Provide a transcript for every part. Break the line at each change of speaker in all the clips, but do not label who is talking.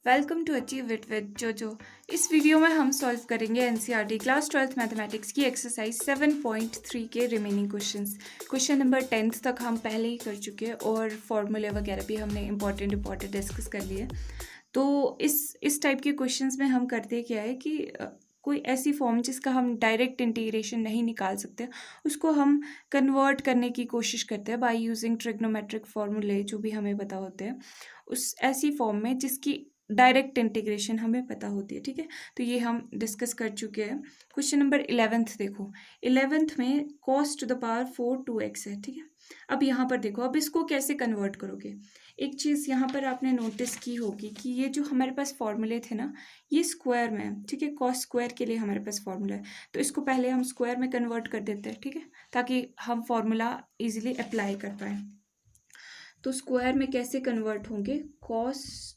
Welcome to achieve it with Jojo. इस video में हम सॉल्व करेंगे एनसीईआरटी क्लास 12th मैथमेटिक्स की एक्सरसाइज 7.3 के remaining questions. Question number 10th तक हम पहले ही कर चुके हैं और फॉर्मूले वगैरह भी हमने इंपॉर्टेंट डिस्कस कर लिए। तो इस टाइप के क्वेश्चंस में हम करते क्या है कि कोई ऐसी फॉर्म जिसका हम डायरेक्ट इंटीग्रेशन नहीं निकाल सकते, उसको हम कन्वर्ट करने की कोशिश करते हैं बाय यूजिंग ट्रिग्नोमेट्रिक फॉर्मूले जो भी हमें पता होते हैं, उस ऐसी फॉर्म में जिसकी डायरेक्ट इंटीग्रेशन हमें पता होती है। ठीक है, तो ये हम डिस्कस कर चुके हैं। क्वेश्चन नंबर 11th देखो। 11th में cos to the power 4 2x है। ठीक है, अब यहाँ पर देखो, अब इसको कैसे कन्वर्ट करोगे। एक चीज़ यहाँ पर आपने नोटिस की होगी कि ये जो हमारे पास फॉर्मूले थे ना, ये स्क्वायर में है। ठीक है, कॉस स्क्वायर के लिए हमारे पास फॉर्मूला है, तो इसको पहले हम स्क्वायर में कन्वर्ट कर देते हैं। ठीक है, ताकि हम फॉर्मूला इजीली अप्लाई कर पाए। तो स्क्वायर में कैसे कन्वर्ट होंगे, कॉस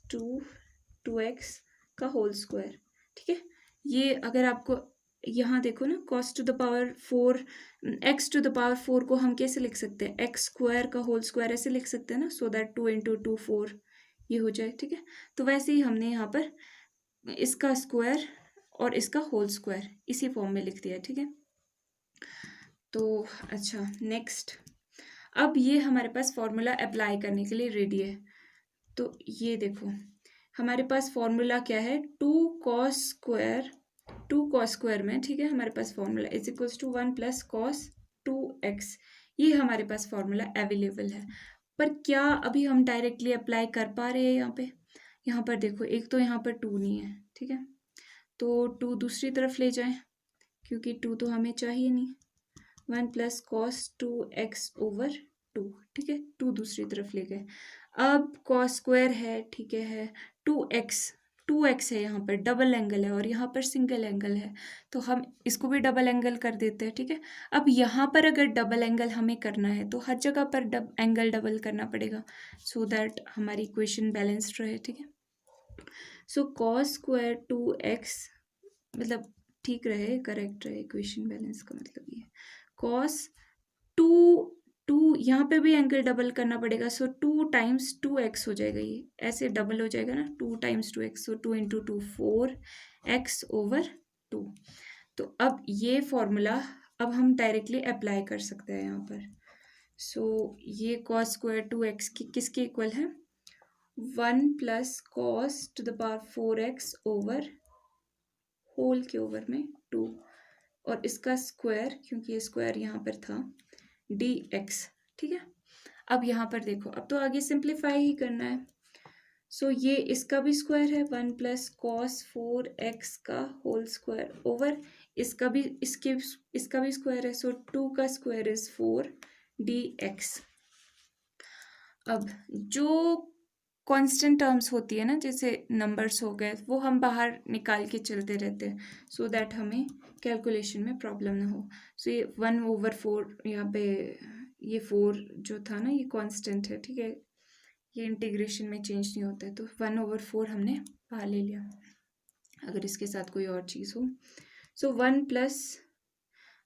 2x का होल स्क्वायर। ठीक है, ये अगर आपको यहाँ देखो ना, cos to the power 4 X to the power 4 को हम कैसे लिख सकते हैं, एक्स स्क्वायर का होल स्क्वायर ऐसे लिख सकते हैं ना, सो दैट 2 × 2 4 ये हो जाए। ठीक है, तो वैसे ही हमने यहाँ पर इसका स्क्वायर और इसका होल स्क्वायर इसी फॉर्म में लिख दिया। ठीक है, तो अच्छा नेक्स्ट, अब ये हमारे पास फॉर्मूला अप्लाई करने के लिए रेडी है। तो ये देखो, हमारे पास फॉर्मूला क्या है, 2 कॉस स्क्वायर में, ठीक है, हमारे पास formula is equals to 1 + cos 2x। ये हमारे पास फॉर्मूला अवेलेबल है, पर क्या अभी हम डायरेक्टली अप्लाई कर पा रहे हैं यहाँ पे। यहाँ पर देखो, एक तो यहाँ पर 2 नहीं है। ठीक है, तो 2 दूसरी तरफ ले जाएं, क्योंकि 2 तो हमें चाहिए नहीं। 1 + cos 2x/2। ठीक है, 2 दूसरी तरफ ले गए। अब cos स्क्वायर है, ठीक है 2x है, यहाँ पर डबल एंगल है और यहाँ पर सिंगल एंगल है, तो हम इसको भी डबल एंगल कर देते हैं। ठीक है, अब यहाँ पर अगर डबल एंगल हमें करना है तो हर जगह पर एंगल डबल करना पड़ेगा, सो दैट हमारी इक्वेशन बैलेंस्ड रहे। ठीक है, सो cos स्क्वायर 2x मतलब ठीक रहे, करेक्ट रहे, इक्वेशन बैलेंस का मतलब ये cos 2 यहाँ पे भी एंगल डबल करना पड़ेगा, सो 2 × 2x हो जाएगा, ये ऐसे डबल हो जाएगा ना, 2 × 2x, सो 2 × 2 4x/2। तो अब ये फॉर्मूला अब हम डायरेक्टली अप्लाई कर सकते हैं यहाँ पर। सो ये cos स्क्वायर 2x की किसके इक्वल है, 1 + cos to the power 4x over whole के ओवर में 2, और इसका स्क्वायर, क्योंकि ये स्क्वायर यहाँ पर था, dx। ठीक है, अब यहाँ पर देखो, अब तो आगे सिंप्लीफाई ही करना है। सो ये इसका भी स्क्वायर है, 1 + cos 4x का होल स्क्वायर ओवर इसका भी स्क्वायर है, सो 2 का स्क्वायर इज 4 dx। अब जो कांस्टेंट टर्म्स होती है ना, जैसे नंबर्स हो गए, वो हम बाहर निकाल के चलते रहते हैं, सो दैट हमें कैलकुलेशन में प्रॉब्लम ना हो। सो ये 1/4 यहाँ पे, ये 4 जो था ना, ये कांस्टेंट है। ठीक है, ये इंटीग्रेशन में चेंज नहीं होता है, तो 1/4 हमने बाहर ले लिया। अगर इसके साथ कोई और चीज़ हो, सो 1 +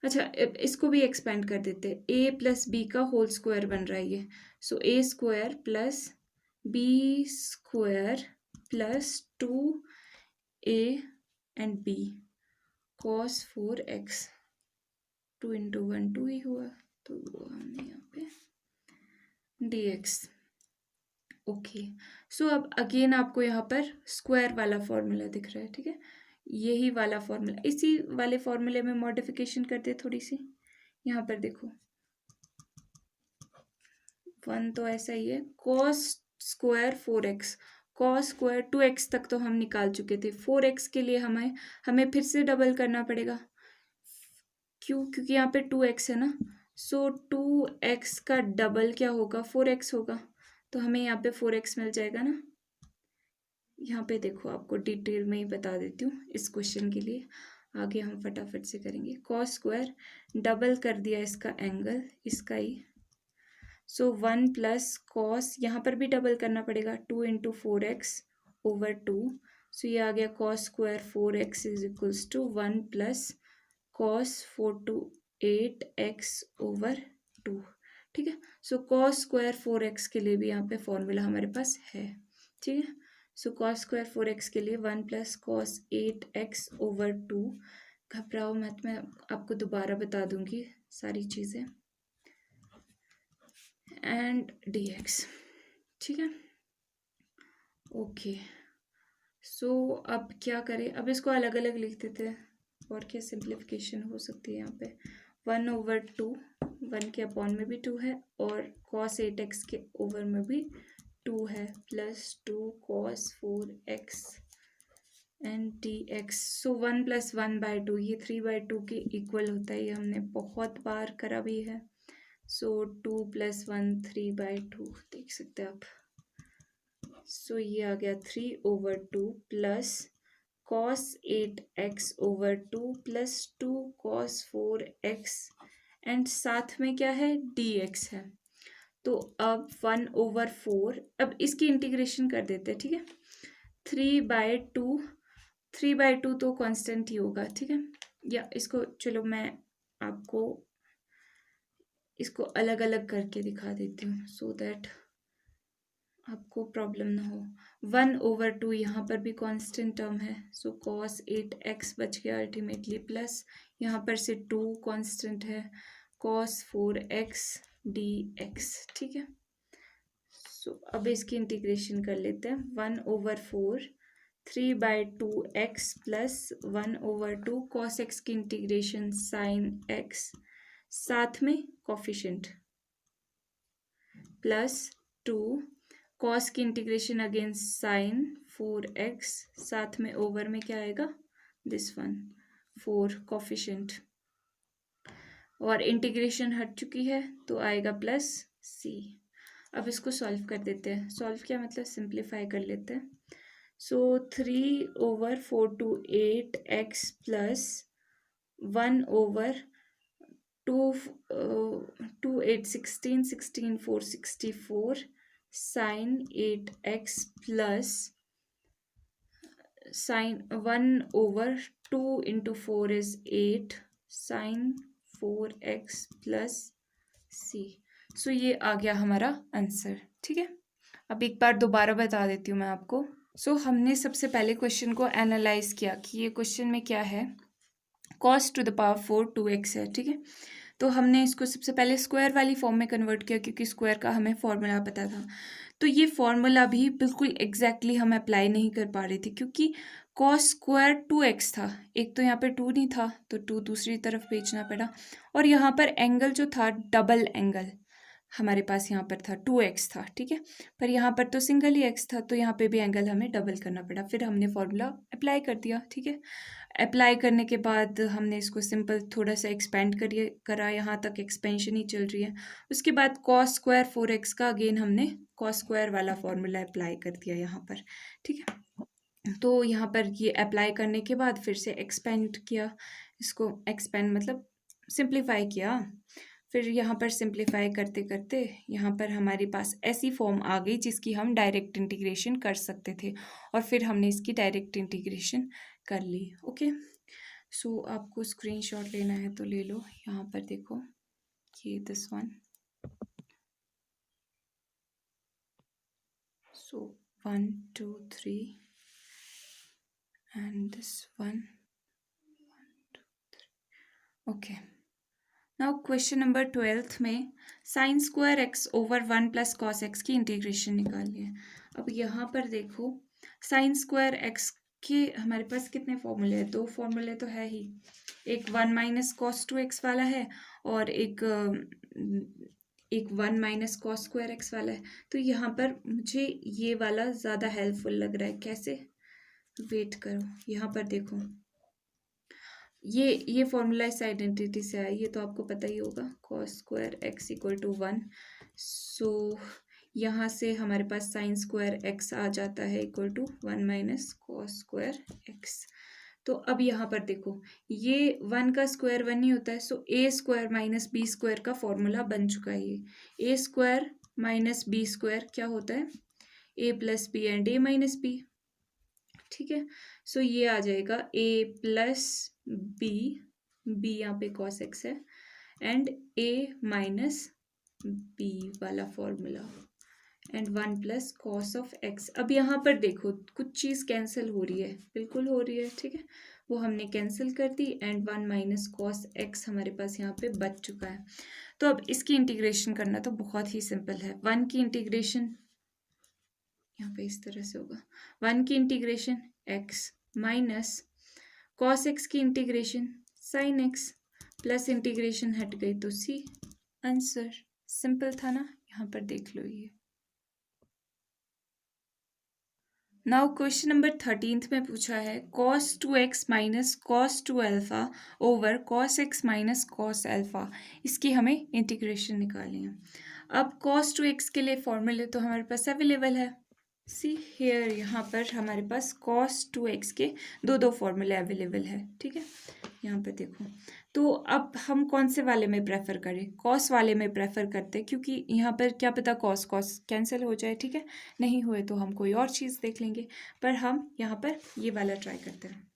अच्छा इसको भी एक्सपेंड कर देते हैं, a + b का होल स्क्वायर बन रहा है ये, सो a² + b² + 2a and b cos 4x, 2 × 1 2 ही हुआ, तो वो हमने यहाँ पे dx। ओके, सो अब अगेन आपको यहाँ पर स्क्वायर वाला फॉर्मूला दिख रहा है। ठीक है, यही वाला फॉर्मूला, इसी वाले फॉर्मूले में मॉडिफिकेशन करते थोड़ी सी। यहाँ पर देखो, 1 तो ऐसा ही है, cos square 4x, cos square 2x तक तो हम निकाल चुके थे, 4x के लिए हमें फिर से डबल करना पड़ेगा। क्यों, क्योंकि यहाँ पे 2x है ना, सो 2x का डबल क्या होगा, 4x होगा, तो हमें यहाँ पे 4x मिल जाएगा ना। यहाँ पे देखो, आपको डिटेल में ही बता देती हूँ इस क्वेश्चन के लिए, आगे हम फटाफट से करेंगे। cos स्क्वायर डबल कर दिया इसका एंगल, इसका ही, सो 1 + cos, यहाँ पर भी डबल करना पड़ेगा, 2 × 4x/2, सो ये आ गया cos square 4x = 1 + cos 4 to 8x/2। ठीक है, सो cos स्क्वायर 4x के लिए भी यहाँ पे फॉर्मूला हमारे पास है। ठीक है, सो कॉस स्क्वायर 4x के लिए 1 प्लस कॉस 8x ओवर 2। घबराओ मत, मैं आपको दोबारा बता दूंगी सारी चीज़ें। एंड dx, ठीक है। ओके, सो अब क्या करें, अब इसको अलग अलग लिख देते हैं और क्या सिंप्लीफिकेशन हो सकती है यहाँ पे। 1/2, 1 के अपॉन में भी 2 है और cos 8x के ओवर में भी 2 है, plus 2 cos 4x and dx। सो 1 + 1/2 ये 3/2 के इक्वल होता है, ये हमने बहुत बार करा भी है। सो 2 + 1 3/2 देख सकते हैं आप। सो ये आ गया 3/2 plus cos 8x over 2 plus 2 cos 4x and साथ में क्या है, dx है। तो अब 1/4, अब इसकी इंटीग्रेशन कर देते हैं, ठीक है। 3/2 तो कांस्टेंट ही होगा, ठीक है। या इसको चलो मैं आपको इसको अलग अलग करके दिखा देती हूँ सो दैट आपको प्रॉब्लम ना हो। 1/2 यहाँ पर भी कांस्टेंट टर्म है, सो cos 8x बच गया अल्टीमेटली, प्लस यहाँ पर से 2 कांस्टेंट है, cos 4x dx, ठीक है। सो अब इसकी इंटीग्रेशन कर लेते हैं। 1/4 3/2x प्लस 1/2 cos x की इंटीग्रेशन sin x, साथ में कोफिशिएंट प्लस 2 cos की इंटीग्रेशन अगेंस्ट sin 4x, साथ में ओवर में क्या आएगा, दिस वन 4 कोफिशिएंट, और इंटीग्रेशन हट चुकी है तो आएगा प्लस c। अब इसको सॉल्व कर देते हैं। सॉल्व क्या मतलब, सिंप्लीफाई कर लेते हैं। सो 3/4 to 8x plus 1/2 2 8 16 16 4 64 sin 8x plus sin 1/2 into 4 is 8 sin 4x plus c। So ये आ गया हमारा आंसर, ठीक है। अब एक बार दोबारा बता देती हूँ मैं आपको। सो हमने सबसे पहले क्वेश्चन को एनालाइज किया कि ये क्वेश्चन में क्या है, cos to the power 4 2x है, ठीक है। तो हमने इसको सबसे पहले स्क्वायर वाली फॉर्म में कन्वर्ट किया क्योंकि स्क्वायर का हमें फॉर्मूला पता था। तो ये फॉर्मूला भी बिल्कुल एग्जैक्टली हम अप्लाई नहीं कर पा रहे थे क्योंकि cos स्क्वायर 2x था, एक तो यहाँ पे 2 नहीं था तो 2 दूसरी तरफ भेजना पड़ा, और यहाँ पर एंगल जो था डबल एंगल हमारे पास यहाँ पर था 2x था, ठीक है। पर यहाँ पर तो सिंगल ही x था तो यहाँ पे भी एंगल हमें डबल करना पड़ा, फिर हमने फॉर्मूला अप्लाई कर दिया, ठीक है। अप्लाई करने के बाद हमने इसको सिंपल थोड़ा सा एक्सपेंड करा, यहाँ तक एक्सपेंशन ही चल रही है। उसके बाद cos स्क्वायर 4x का अगेन हमने cos स्क्वायर वाला फॉर्मूला अप्लाई कर दिया यहाँ पर, ठीक है। तो यहाँ पर ये अप्लाई करने के बाद फिर से एक्सपेंड किया, इसको एक्सपेंड मतलब सिंप्लीफाई किया। फिर यहाँ पर सिंप्लीफाई करते करते यहाँ पर हमारे पास ऐसी फॉर्म आ गई जिसकी हम डायरेक्ट इंटीग्रेशन कर सकते थे, और फिर हमने इसकी डायरेक्ट इंटीग्रेशन कर ली। ओके, सो आपको स्क्रीनशॉट लेना है तो ले लो, यहाँ पर देखो ये this one. So 1 2 3 and this one 1 2 3। Okay, now question number 12 में sign square x over 1 plus cos x की इंटीग्रेशन निकालनी है। अब यहाँ पर देखो साइन स्क्वायर x के हमारे पास कितने फॉर्मूले हैं, 2 फॉर्मूले तो है ही, एक 1 माइनस कॉस 2x वाला है और एक 1 माइनस कॉस स्क्वायर x वाला है। तो यहाँ पर मुझे ये वाला ज़्यादा हेल्पफुल लग रहा है। कैसे, वेट करो, यहाँ पर देखो ये फॉर्मूला इस आइडेंटिटी से आया, ये तो आपको पता ही होगा, cos square x equal to 1। So यहाँ से हमारे पास साइन स्क्वायर x आ जाता है equal to 1 minus cos square x। तो अब यहाँ पर देखो ये 1 का स्क्वायर 1 ही होता है, so a square minus B square का फॉर्मूला बन चुका है। ये a square minus B square क्या होता है, a plus B and a minus B, ठीक है। सो ये आ जाएगा a प्लस बी यहाँ पे cos x है एंड a माइनस बी वाला formula, and 1 plus cos of x. अब यहाँ पर देखो कुछ चीज़ कैंसिल हो रही है, बिल्कुल हो रही है, ठीक है, वो हमने कैंसिल कर दी एंड 1 माइनस कॉस एक्स हमारे पास यहाँ पे बच चुका है। तो अब इसकी इंटीग्रेशन करना तो बहुत ही सिंपल है। 1 की इंटीग्रेशन यहाँ पे इस तरह से होगा, 1 की integration x minus cos x की integration sine x plus integration हट गई तो सी। आंसर सिंपल था ना, यहाँ पर देख लो ये। नाउ क्वेश्चन नंबर 13 में पूछा है cos 2x minus cos 2 alpha over cos x minus cos alpha, इसकी हमें इंटीग्रेशन निकालनी है। अब cos 2x के लिए फॉर्मूले तो हमारे पास अवेलेबल है, सी हेयर, यहाँ पर हमारे पास cos 2x के दो फॉर्मूले अवेलेबल है, ठीक है, यहाँ पर देखो। तो अब हम कौन से वाले में प्रेफर करें, कॉस वाले में प्रेफर करते हैं, क्योंकि यहाँ पर क्या पता कॉस कॉस कैंसिल हो जाए, ठीक है, नहीं हुए तो हम कोई और चीज़ देख लेंगे, पर हम यहाँ पर ये वाला ट्राई करते हैं।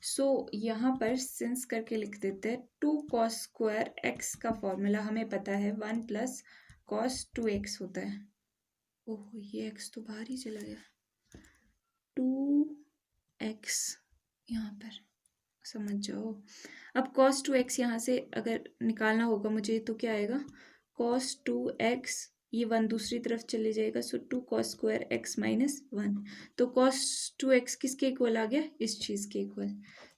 सो यहाँ पर सिंस करके लिख देते हैं 2 कॉस स्क्वायर एक्स का फॉर्मूला हमें पता है 1 प्लस कॉस 2x होता है। ओह ये x तो बाहर ही चला गया, 2x यहाँ पर समझ जाओ। अब cos 2x यहाँ से अगर निकालना होगा मुझे तो क्या आएगा, cos 2x, ये 1 दूसरी तरफ चले जाएगा, सो 2 cos स्क्वायर x माइनस 1, तो cos 2x किसके इक्वल आ गया, इस चीज़ के इक्वल।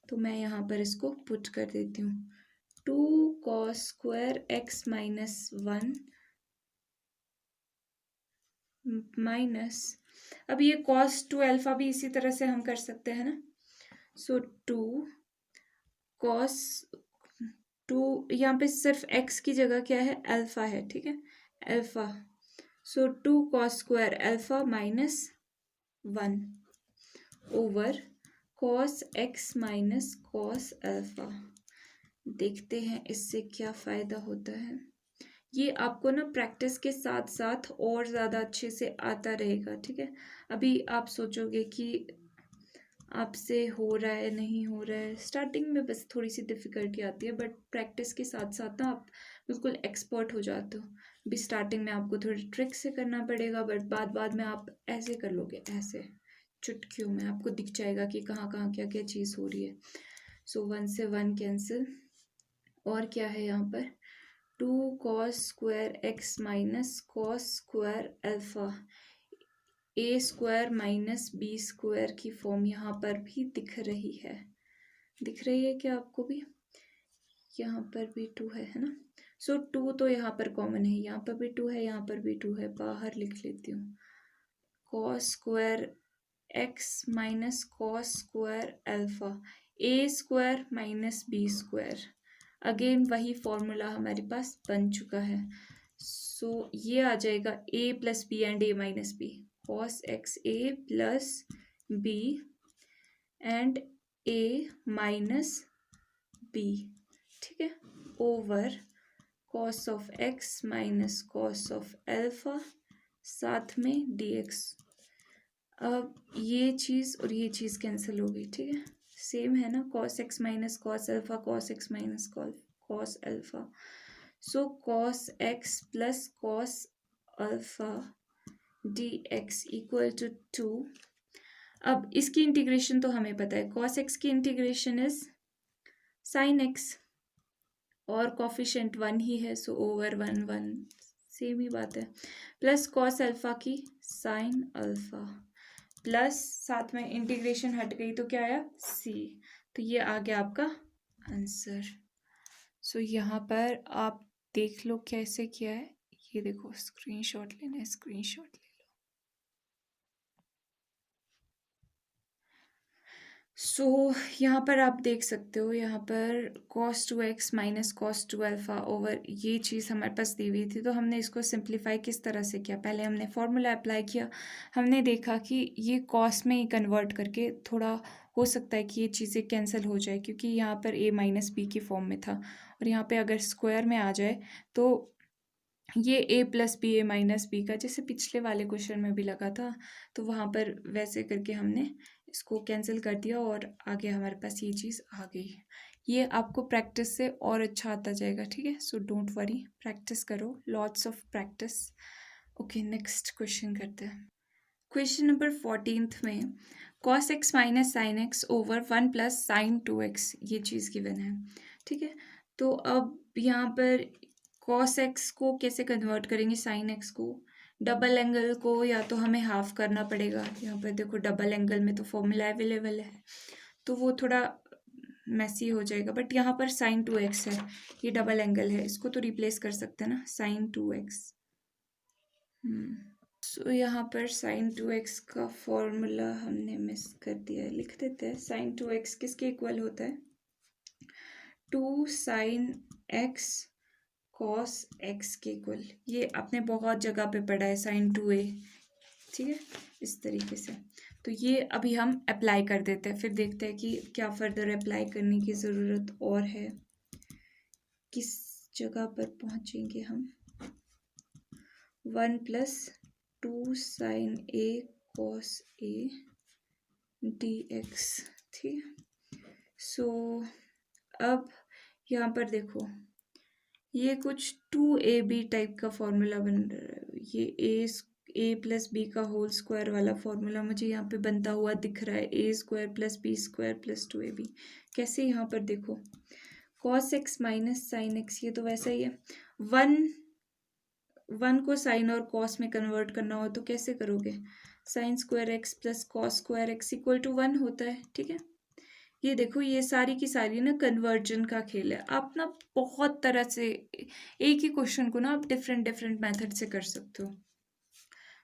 तो मैं यहाँ पर इसको पुट कर देती हूँ, 2 cos square x minus 1 minus, अब ये cos 2 अल्फा भी इसी तरह से हम कर सकते हैं ना, सो 2 cos 2, यहाँ पे सिर्फ x की जगह क्या है, अल्फा है, ठीक है, अल्फा, सो 2 cos square alpha minus 1 over cos x minus cos alpha. देखते हैं इससे क्या फ़ायदा होता है। ये आपको ना प्रैक्टिस के साथ साथ और ज़्यादा अच्छे से आता रहेगा, ठीक है। अभी आप सोचोगे कि आपसे हो रहा है नहीं हो रहा है, स्टार्टिंग में बस थोड़ी सी डिफ़िकल्टी आती है, बट प्रैक्टिस के साथ साथ ना आप बिल्कुल एक्सपर्ट हो जाते हो। अभी स्टार्टिंग में आपको थोड़ी ट्रिक से करना पड़ेगा, बट बाद में आप ऐसे कर लोगे, ऐसे चुटकियों में आपको दिख जाएगा कि कहाँ कहाँ क्या क्या चीज़ हो रही है। सो 1 से 1 कैंसिल, और क्या है यहाँ पर, 2 cos square x minus cos square alpha, a square minus B square की फॉर्म यहाँ पर भी दिख रही है, दिख रही है क्या आपको भी, यहाँ पर भी 2 है ना, सो 2 तो यहाँ पर कॉमन है, यहाँ पर भी 2 है, यहाँ पर भी 2 है, बाहर लिख लेती हूँ, cos square x minus cos square alpha, a square minus B square, again वही फॉर्मूला हमारे पास बन चुका है, सो ये आ जाएगा a plus B and A minus b, cos x a plus B and A minus B, ठीक है, over cos of x minus cos of alpha साथ में डी एक्स। अब ये चीज़ और ये चीज़ कैंसिल हो गई, ठीक है, सेम है ना, cos x minus cos alpha, cos x minus cos alpha, so cos x plus cos alpha D X equal to 2। अब इसकी इंटीग्रेशन तो हमें पता है, कॉस एक्स की इंटीग्रेशन इज साइन एक्स, और कॉफिशेंट 1 ही है, सो ओवर 1 1 सेम ही बात है, प्लस कॉस अल्फा की साइन अल्फा, प्लस साथ में इंटीग्रेशन हट गई तो क्या आया, सी, तो ये आ गया आपका आंसर। सो यहाँ पर आप देख लो कैसे किया है, ये देखो स्क्रीनशॉट लेना है, स्क्रीनशॉट ले लो। सो यहाँ पर आप देख सकते हो, यहाँ पर cos 2x minus cos 2 alpha over ये चीज़ हमारे पास दी हुई थी, तो हमने इसको सिंप्लीफाई किस तरह से किया, पहले हमने फॉर्मूला अप्लाई किया, हमने देखा कि ये कॉस में ही कन्वर्ट करके थोड़ा हो सकता है कि ये चीज़ें कैंसिल हो जाए, क्योंकि यहाँ पर a माइनस बी की फॉर्म में था, और यहाँ पे अगर स्क्वायर में आ जाए तो ये a plus B A minus B का, जैसे पिछले वाले क्वेश्चन में भी लगा था, तो वहाँ पर वैसे करके हमने इसको कैंसिल कर दिया और आगे हमारे पास ये चीज़ आ गई। ये आपको प्रैक्टिस से और अच्छा आता जाएगा, ठीक है, सो डोंट वरी, प्रैक्टिस करो, lots of practice, okay, next question करते हैं। क्वेश्चन नंबर 14 में cos x minus sine x over 1 plus sign 2x ये चीज़ गिवन है, ठीक है। तो अब यहाँ पर cos x को कैसे कन्वर्ट करेंगे साइन x को, डबल एंगल को या तो हमें हाफ करना पड़ेगा। यहाँ पर देखो डबल एंगल में तो फॉर्मूला अवेलेबल है, तो वो थोड़ा मैसी हो जाएगा। बट यहाँ पर साइन 2x है, ये डबल एंगल है, इसको तो रिप्लेस कर सकते हैं ना, साइन 2x। सो यहाँ पर साइन 2x का फॉर्मूला हमने मिस कर दिया है, लिख देते हैं। साइन 2x किसके इक्वल होता है, 2 साइन x कॉस x के इक्वल। ये आपने बहुत जगह पे पढ़ा है, साइन 2a, ठीक है, इस तरीके से। तो ये अभी हम अप्लाई कर देते हैं, फिर देखते हैं कि क्या फर्दर अप्लाई करने की ज़रूरत और है, किस जगह पर पहुँचेंगे हम। 1 plus 2 sine a cos a dx, ठीक है। सो अब यहाँ पर देखो, ये कुछ 2ab टाइप का फॉर्मूला बन रहा है। ये a प्लस बी का होल स्क्वायर वाला फॉर्मूला मुझे यहाँ पे बनता हुआ दिख रहा है, a square plus B square plus 2ab। कैसे, यहाँ पर देखो cos x minus sine x, ये तो वैसा ही है। वन को साइन और कॉस में कन्वर्ट करना हो तो कैसे करोगे, sine square x plus cos square X equal to 1 होता है, ठीक है। ये देखो, ये सारी की सारी ना कन्वर्जन का खेल है। आप ना बहुत तरह से एक ही क्वेश्चन को ना आप डिफरेंट डिफरेंट मेथड से कर सकते हो,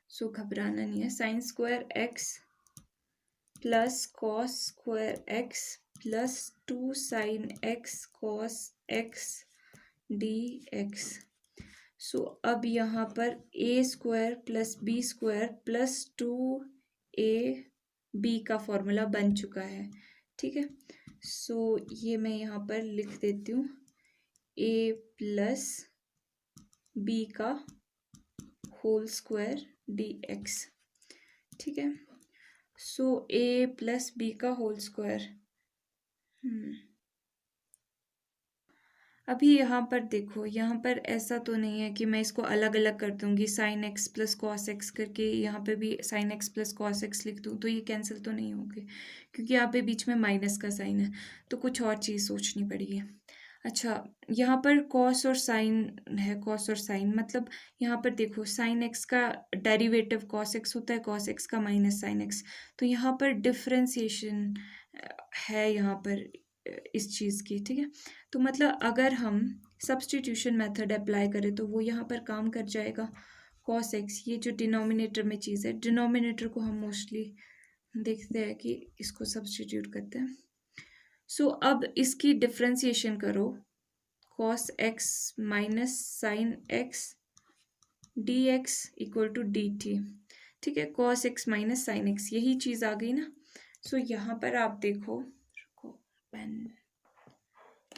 सो घबराना नहीं है। Sine square x plus cos square x plus 2 sine x cos x D x. So अब यहाँ पर a square plus B square plus 2ab का फॉर्मूला बन चुका है, ठीक है। सो ये मैं यहाँ पर लिख देती हूँ, a प्लस बी का होल स्क्वायर dx, ठीक है। सो a प्लस बी का होल स्क्वायर। अभी यहाँ पर देखो, यहाँ पर ऐसा तो नहीं है कि मैं इसको अलग अलग कर दूंगी, sine x plus cos x करके यहाँ पे भी sine x plus cos x लिख दूँ तो ये कैंसिल तो नहीं होंगे, क्योंकि यहाँ पे बीच में माइनस का साइन है, तो कुछ और चीज़ सोचनी पड़ेगी। अच्छा, यहाँ पर कॉस और साइन है, कॉस और साइन मतलब यहाँ पर देखो साइन एक्स का डेरिवेटिव कॉस एक्स होता है, कॉस एक्स का माइनस साइन एक्स, तो यहाँ पर डिफ्रेंसिएशन है यहाँ पर इस चीज़ की, ठीक है। तो मतलब अगर हम सब्स्टिट्यूशन मेथड अप्लाई करें तो वो यहाँ पर काम कर जाएगा। कॉस एक्स, ये जो डिनोमिनेटर में चीज़ है, डिनोमिनेटर को हम मोस्टली देखते हैं कि इसको सब्स्टिट्यूट करते हैं। सो अब इसकी डिफ्रेंसिएशन करो, cos x minus sine X D X equal to D T, ठीक है। Cos x minus sine X, यही चीज़ आ गई ना। सो यहाँ पर आप देखो, पेन,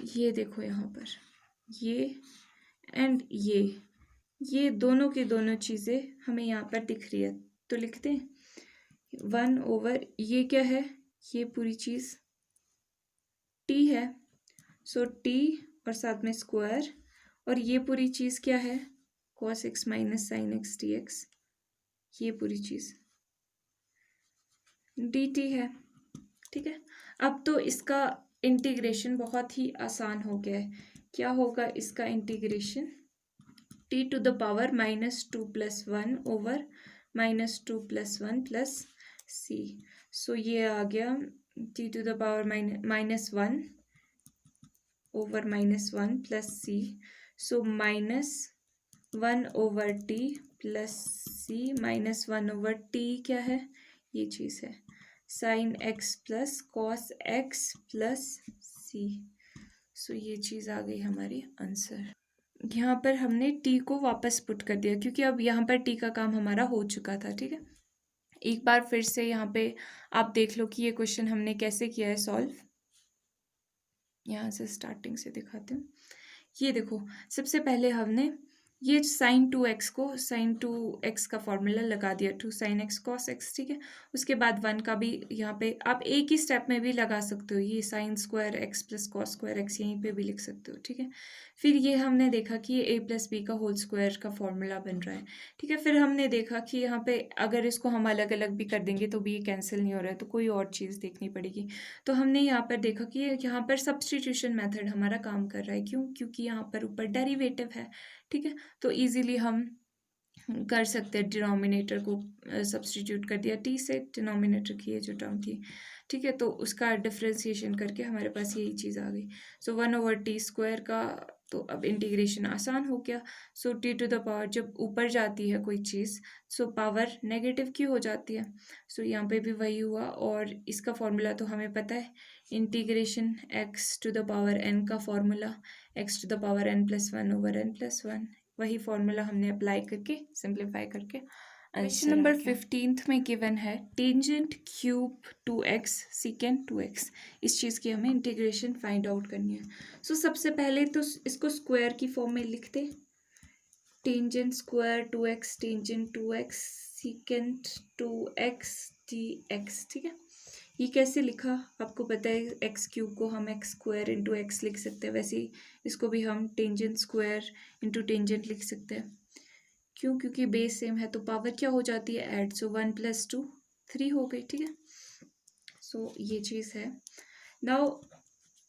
ये देखो यहाँ पर ये एंड ये दोनों की दोनों चीज़ें हमें यहाँ पर दिख रही है, तो लिखते हैं 1 ओवर ये क्या है, ये पूरी चीज़ t है, सो t और साथ में स्क्वायर, और ये पूरी चीज़ क्या है, cos x minus sine X D x, ये पूरी चीज़ dt है, ठीक है। अब तो इसका इंटीग्रेशन बहुत ही आसान हो गया है। क्या होगा इसका integration, t to the power -2 + 1 over -2 + 1 plus c। So ये आ गया t to the power -1 over -1 plus c। So -1 over t plus c, -1 over t क्या है, ये चीज़ है sine x plus cos x plus c. So ये चीज़ आ गई हमारी आंसर। यहाँ पर हमने t को वापस पुट कर दिया, क्योंकि अब यहाँ पर t का काम हमारा हो चुका था, ठीक है। एक बार फिर से यहाँ पे आप देख लो कि ये क्वेश्चन हमने कैसे किया है सॉल्व। यहाँ से स्टार्टिंग से दिखाती हूँ। ये देखो, सबसे पहले हमने ये साइन 2x को साइन 2x का फॉर्मूला लगा दिया, 2 sin x cos x, ठीक है। उसके बाद 1 का भी यहाँ पे आप एक ही स्टेप में भी लगा सकते हो, ये sign square x plus cos square x यहीं पे भी लिख सकते हो, ठीक है। फिर ये हमने देखा कि ये a प्लस बी का होल स्क्वायर का फॉर्मूला बन रहा है, ठीक है। फिर हमने देखा कि यहाँ पे अगर इसको हम अलग अलग भी कर देंगे तो भी ये कैंसिल नहीं हो रहा है, तो कोई और चीज़ देखनी पड़ेगी। तो हमने यहाँ पर देखा कि यहाँ पर सब्सटीट्यूशन मेथड हमारा काम कर रहा है, क्यों? क्योंकि यहाँ पर ऊपर डेरिवेटिव है, ठीक है। तो इजीली हम कर सकते हैं, डिनोमिनेटर को सब्सटीट्यूट कर दिया टी से, डिनोमिनेटर की ये जो टर्म थी, ठीक है। तो उसका डिफ्रेंसिएशन करके हमारे पास यही चीज़ आ गई। सो 1/t² का तो अब इंटीग्रेशन आसान हो गया। सो t टू द पावर जब ऊपर जाती है कोई चीज़, सो पावर नेगेटिव की हो जाती है। सो यहाँ पे भी वही हुआ, और इसका फॉर्मूला तो हमें पता है, integration x to the power n का formula x to the power n+1/n+1, वही फॉर्मूला हमने अप्लाई करके सिंप्लीफाई करके क्वेश्चन नंबर 15 में गिवन है tangent cube 2x secant 2x, इस चीज़ की हमें इंटीग्रेशन फाइंड आउट करनी है। सो सबसे पहले तो इसको स्क्वायर की फॉर्म में लिखते, tangent square 2x tangent 2x secant 2x dx, ठीक है। ये कैसे लिखा आपको पता है, एक्स क्यूब को हम एक्स स्क्वायर इंटू एक्स लिख सकते हैं, वैसे ही इसको भी हम टेंजेंट स्क्वायर इंटू टेंजेंट लिख सकते हैं। क्यों? क्योंकि बेस सेम है, तो पावर क्या हो जाती है, ऐड। सो 1 + 2 3 हो गई, ठीक है। सो ये चीज़ है। नाउ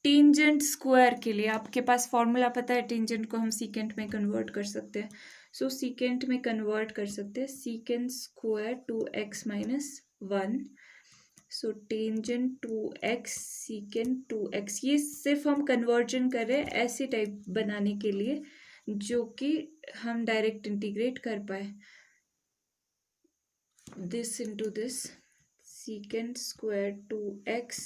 टेंजेंट स्क्वायर के लिए आपके पास फॉर्मूला पता है, टेंजेंट को हम सीकेंट में कन्वर्ट कर सकते हैं। सो सीकेंट में कन्वर्ट कर सकते हैं, secant square 2x - 1। So tangent 2x secant 2x, ये सिर्फ हम कन्वर्जन कर रहे हैं ऐसे टाइप बनाने के लिए जो कि हम डायरेक्ट इंटीग्रेट कर पाए। This into this, secant square 2x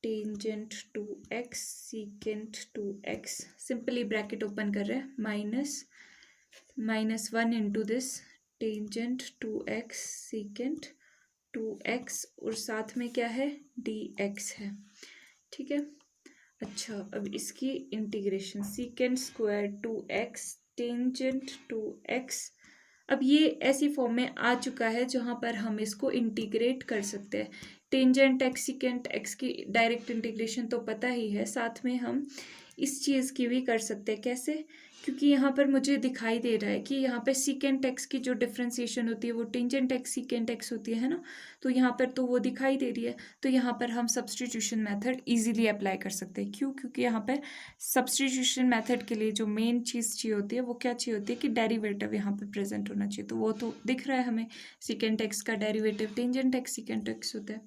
tangent 2x secant 2x, simply bracket open कर रहे हैं, -1 into this tangent 2x secant 2x, और साथ में क्या है, dx है, ठीक है। अच्छा, अब इसकी integration, secant square 2x tangent 2x, अब ये ऐसी फॉर्म में आ चुका है जहाँ पर हम इसको इंटीग्रेट कर सकते हैं। टेंजेंट एक्स सीकेंट एक्स की डायरेक्ट इंटीग्रेशन तो पता ही है, साथ में हम इस चीज़ की भी कर सकते हैं। कैसे? क्योंकि यहाँ पर मुझे दिखाई दे रहा है कि यहाँ पे सीकेंट एक्स की जो डिफ्रेंसिएशन होती है वो टेंजेंट एक्स सीकेंट एक्स होती है ना, तो यहाँ पर तो वो दिखाई दे रही है। तो यहाँ पर हम सब्सटीट्यूशन मेथड इजीली अप्लाई कर सकते हैं। क्यों? क्योंकि यहाँ पर सब्सटीट्यूशन मेथड के लिए जो मेन चीज़ चाहिए होती है वो क्या चाहिए होती है कि डेरिवेटिव यहाँ पर प्रेजेंट होना चाहिए। तो वो तो दिख रहा है हमें, सीकेंट एक्स का derivative tangent X secant x होता है।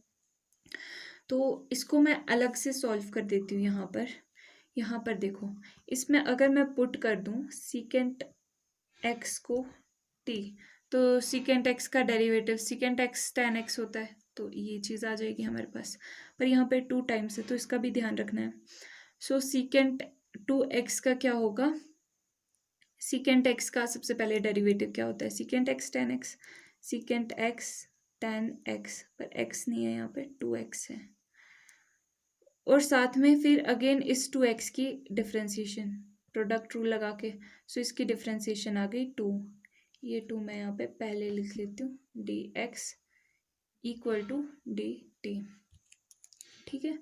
तो इसको मैं अलग से सॉल्व कर देती हूँ। यहाँ पर देखो, इसमें अगर मैं पुट कर दूँ सीकेंट एक्स को टी, तो सीकेंट एक्स का derivative secant x tan x होता है, तो ये चीज़ आ जाएगी हमारे पास। पर यहाँ पे 2 टाइम्स है, तो इसका भी ध्यान रखना है। सो सीकेंट 2x का क्या होगा, सीकेंट एक्स का सबसे पहले डेरिवेटिव क्या होता है, secant x tan x, secant x tan x, पर x नहीं है यहाँ पे, 2x है। और साथ में फिर अगेन इस 2x की डिफ्रेंसिएशन, प्रोडक्ट रूल लगा के, सो इसकी डिफ्रेंसिएशन आ गई 2। ये 2 मैं यहाँ पे पहले लिख लेती हूँ, dx = dt, ठीक है।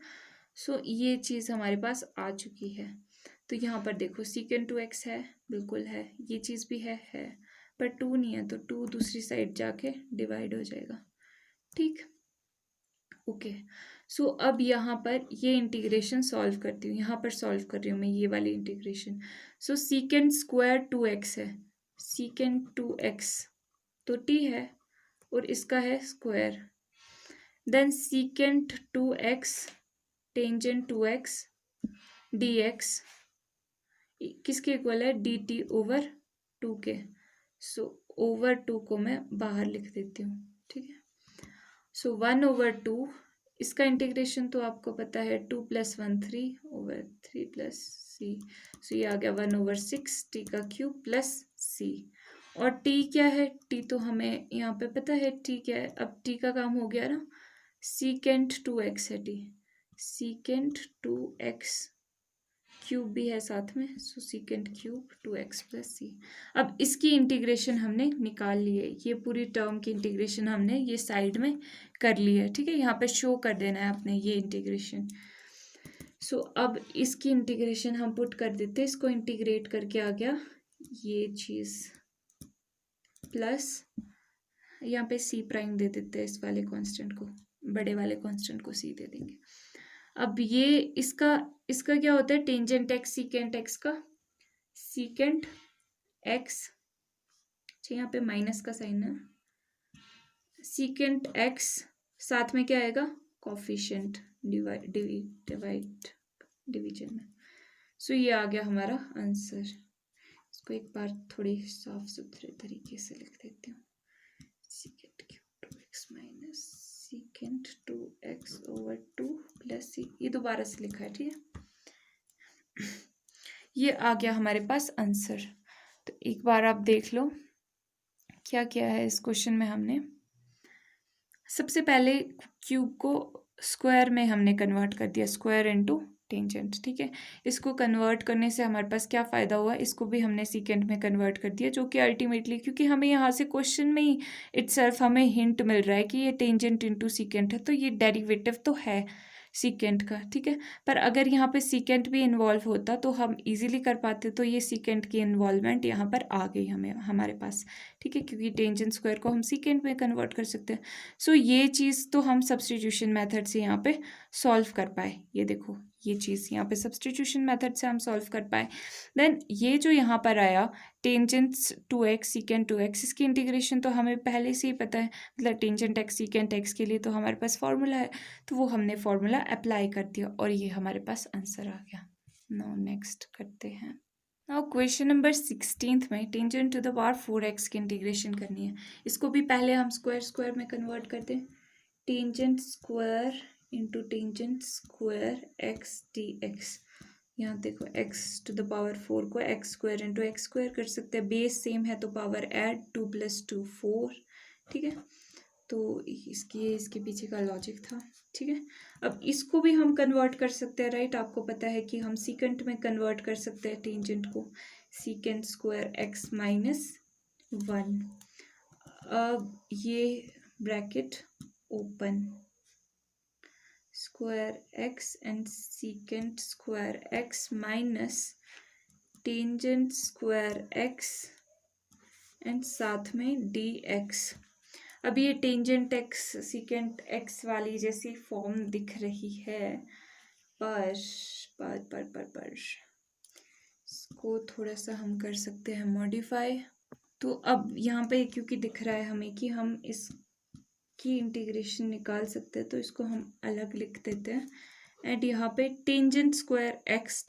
सो ये चीज़ हमारे पास आ चुकी है। तो यहाँ पर देखो सीकेंट 2x है, बिल्कुल है, ये चीज़ भी है, पर 2 नहीं है, तो 2 दूसरी साइड जाके डिवाइड हो जाएगा, ठीक। ओके, सो अब यहाँ पर ये इंटीग्रेशन सॉल्व करती हूँ, यहाँ पर सॉल्व कर रही हूँ मैं ये वाली इंटीग्रेशन। सो सीकेंट स्क्वायर 2x है, सीकेंट 2x तो t है, और इसका है square, then secant 2x tangent 2x dx किसके इक्वल है, dt/2 के। सो ओवर 2 को मैं बाहर लिख देती हूँ, ठीक है। सो 1/2, इसका इंटीग्रेशन तो आपको पता है, 2 + 1 3/3 + c, सो ये आ गया 1/6 t का क्यूब प्लस c। और t क्या है, t तो हमें यहाँ पे पता है t क्या है। अब t का काम हो गया ना, सीकेंट 2x है t, सीकेंट 2x क्यूब भी है साथ में, सो सीकेंट क्यूब 2x प्लस सी। अब इसकी इंटीग्रेशन हमने निकाल ली है, ये पूरी टर्म की इंटीग्रेशन हमने ये साइड में कर ली है, ठीक है। यहाँ पे शो कर देना है अपने ये इंटीग्रेशन। सो अब इसकी इंटीग्रेशन हम पुट कर देते हैं, इसको इंटीग्रेट करके आ गया ये चीज़ प्लस यहाँ पे सी प्राइम दे देते हैं, इस वाले कांस्टेंट को, बड़े वाले कांस्टेंट को सी दे देंगे। अब ये इसका इसका क्या होता है, टेंजेंट एक्स सीकेंट एक्स का, सीकेंट एक्स, अच्छा यहाँ पे माइनस का साइन है, सीकेंट एक्स साथ में क्या आएगा, कोफिशिएंट डिवीजन में। सो ये आ गया हमारा आंसर। इसको एक बार थोड़ी साफ सुथरे तरीके से लिख देती हूँ, secant cube 2x minus secant 2x over 2 plus c, ये दोबारा से लिखा है, ठीक है। ये आ गया हमारे पास आंसर। तो एक बार आप देख लो क्या क्या है इस क्वेश्चन में। हमने सबसे पहले क्यूब को स्क्वायर में हमने कन्वर्ट कर दिया, स्क्वायर इनटू टेंजेंट, ठीक है। इसको कन्वर्ट करने से हमारे पास क्या फ़ायदा हुआ, इसको भी हमने सीकेंट में कन्वर्ट कर दिया, जो कि अल्टीमेटली, क्योंकि हमें यहाँ से क्वेश्चन में ही इटसेल्फ हमें हिंट मिल रहा है कि ये टेंजेंट इनटू सीकेंट है, तो ये डेरिवेटिव तो है सीकेंट का, ठीक है। पर अगर यहाँ पे सीकेंट भी इन्वॉल्व होता तो हम इजीली कर पाते, तो ये सीकेंट की इन्वॉल्वमेंट यहाँ पर आ गई हमें हमारे पास, ठीक है, क्योंकि टेंजेंट स्क्वायर को हम सीकेंट में कन्वर्ट कर सकते हैं। सो ये चीज़ तो हम सब्स्टिट्यूशन मेथड से यहाँ पे सॉल्व कर पाए, ये देखो ये चीज़ यहाँ पे सब्स्टिट्यूशन मेथड से हम सॉल्व कर पाए। देन ये जो यहाँ पर आया टेंजेंट्स 2x सीकेंट 2x, इसकी इंटीग्रेशन तो हमें पहले से ही पता है, मतलब टेंजेंट x सीकेंट x के लिए तो हमारे पास फॉर्मूला है, तो वो हमने फॉर्मूला अप्लाई कर दिया और ये हमारे पास आंसर आ गया। नाउ नेक्स्ट करते हैं। नाउ क्वेश्चन नंबर 16 में tangent to the power 4x की इंटीग्रेशन करनी है। इसको भी पहले हम स्क्वायर स्क्वायर में कन्वर्ट करते हैं, tangent square into tangent square X D x. यहाँ देखो x टू द पावर 4 को x square into x square कर सकते हैं, बेस सेम है तो पावर ऐड 2 + 2 4, ठीक है। तो इसके पीछे का लॉजिक था, ठीक है। अब इसको भी हम कन्वर्ट कर सकते हैं, राइट। आपको पता है कि हम सीकेंट में कन्वर्ट कर सकते हैं टेंजेंट को, सीकेंट स्क्वायर x माइनस 1। अब ये bracket open, square x and secant square x minus tangent square x and साथ में dx। अब ये टेंजेंट x सीकेंट x वाली जैसी फॉर्म दिख रही है, पर इसको थोड़ा सा हम कर सकते हैं मॉडिफाई। तो अब यहाँ पे क्योंकि दिख रहा है हमें कि हम इसकी इंटीग्रेशन निकाल सकते हैं, तो इसको हम अलग लिख देते हैं। एंड यहाँ पे टेंजेंट स्क्वायर x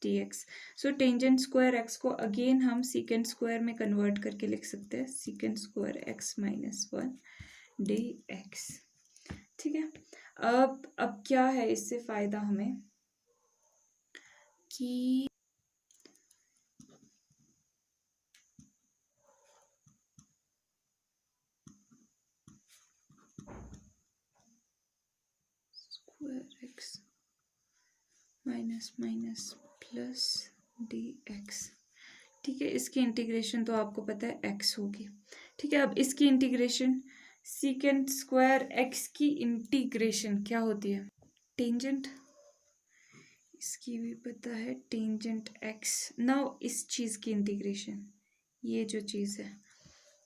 dx। सो टेंजेंट स्क्वायर x को अगेन हम सीकेंट स्क्वायर में कन्वर्ट करके लिख सकते हैं, secant square x minus 1 dx, ठीक है। अब क्या है इससे फ़ायदा हमें कि square x minus minus plus dx, ठीक है। इसकी इंटीग्रेशन तो आपको पता है x होगी, ठीक है। अब इसकी इंटीग्रेशन सीकेंट स्क्वायर x की इंटीग्रेशन क्या होती है, टेंजेंट, इसकी भी पता है टेंजेंट x। नाउ इस चीज़ की इंटीग्रेशन, ये जो चीज़ है,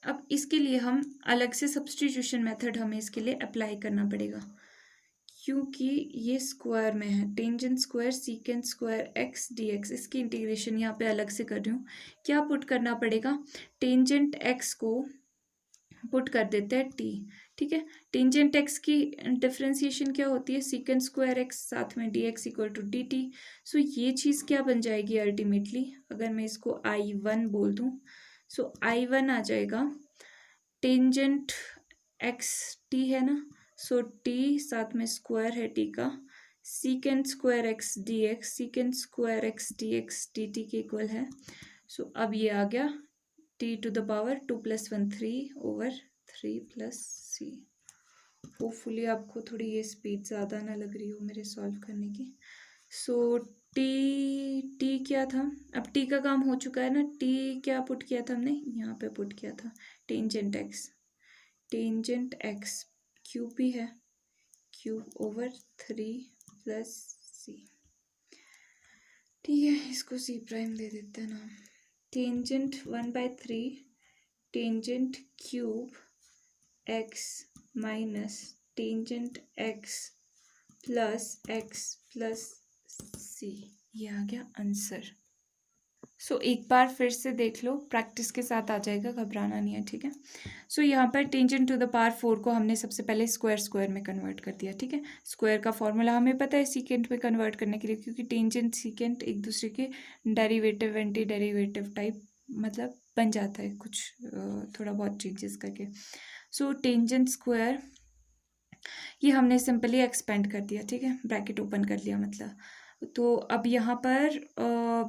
अब इसके लिए हम अलग से सब्स्टिट्यूशन मेथड हमें इसके लिए अप्लाई करना पड़ेगा, क्योंकि ये स्क्वायर में है, tangent square secant square x dx। इसकी इंटीग्रेशन यहाँ पे अलग से कर रही हूँ। क्या पुट करना पड़ेगा, टेंजेंट x को पुट कर देते हैं t, ठीक है। टेंजेंट x की डिफ्रेंसिएशन क्या होती है, सीकेंट स्क्वायर x साथ में dx इक्वल टू dt। सो ये चीज़ क्या बन जाएगी अल्टीमेटली, अगर मैं इसको I1 बोल दूँ, सो I1 आ जाएगा टेंजेंट x t है ना, सो t साथ में स्क्वायर है t का, secant square x dx, secant square x dx dt के इक्वल है। सो अब ये आ गया t to the power 2 + 1 3 over 3 + c। Hopefully आपको थोड़ी ये स्पीड ज़्यादा ना लग रही हो मेरे सॉल्व करने की। सो टी क्या था, अब टी का काम हो चुका है ना, टी क्या पुट किया था हमने, यहाँ पे पुट किया था टेंजेंट एक्स क्यूब भी है, क्यूब ओवर 3 प्लस सी। ठीक है, इसको सी प्राइम दे देते हैं ना। Tangent 1/3 tangent cube x minus tangent x plus c, ये आ गया आंसर। सो एक बार फिर से देख लो, प्रैक्टिस के साथ आ जाएगा, घबराना नहीं है, ठीक है। सो यहाँ पर टेंजेंट टू द पावर 4 को हमने सबसे पहले स्क्वायर में कन्वर्ट कर दिया, ठीक है। स्क्वायर का फॉर्मूला हमें पता है सीकेंट में कन्वर्ट करने के लिए, क्योंकि टेंजेंट सीकेंट एक दूसरे के डेरिवेटिव एंटी डेरिवेटिव टाइप मतलब बन जाता है कुछ थोड़ा बहुत चेंजेस करके। सो टेंजेंट स्क्वायर ये हमने सिंपली एक्सपेंड कर दिया, ठीक है, ब्रैकेट ओपन कर लिया मतलब। तो अब यहाँ पर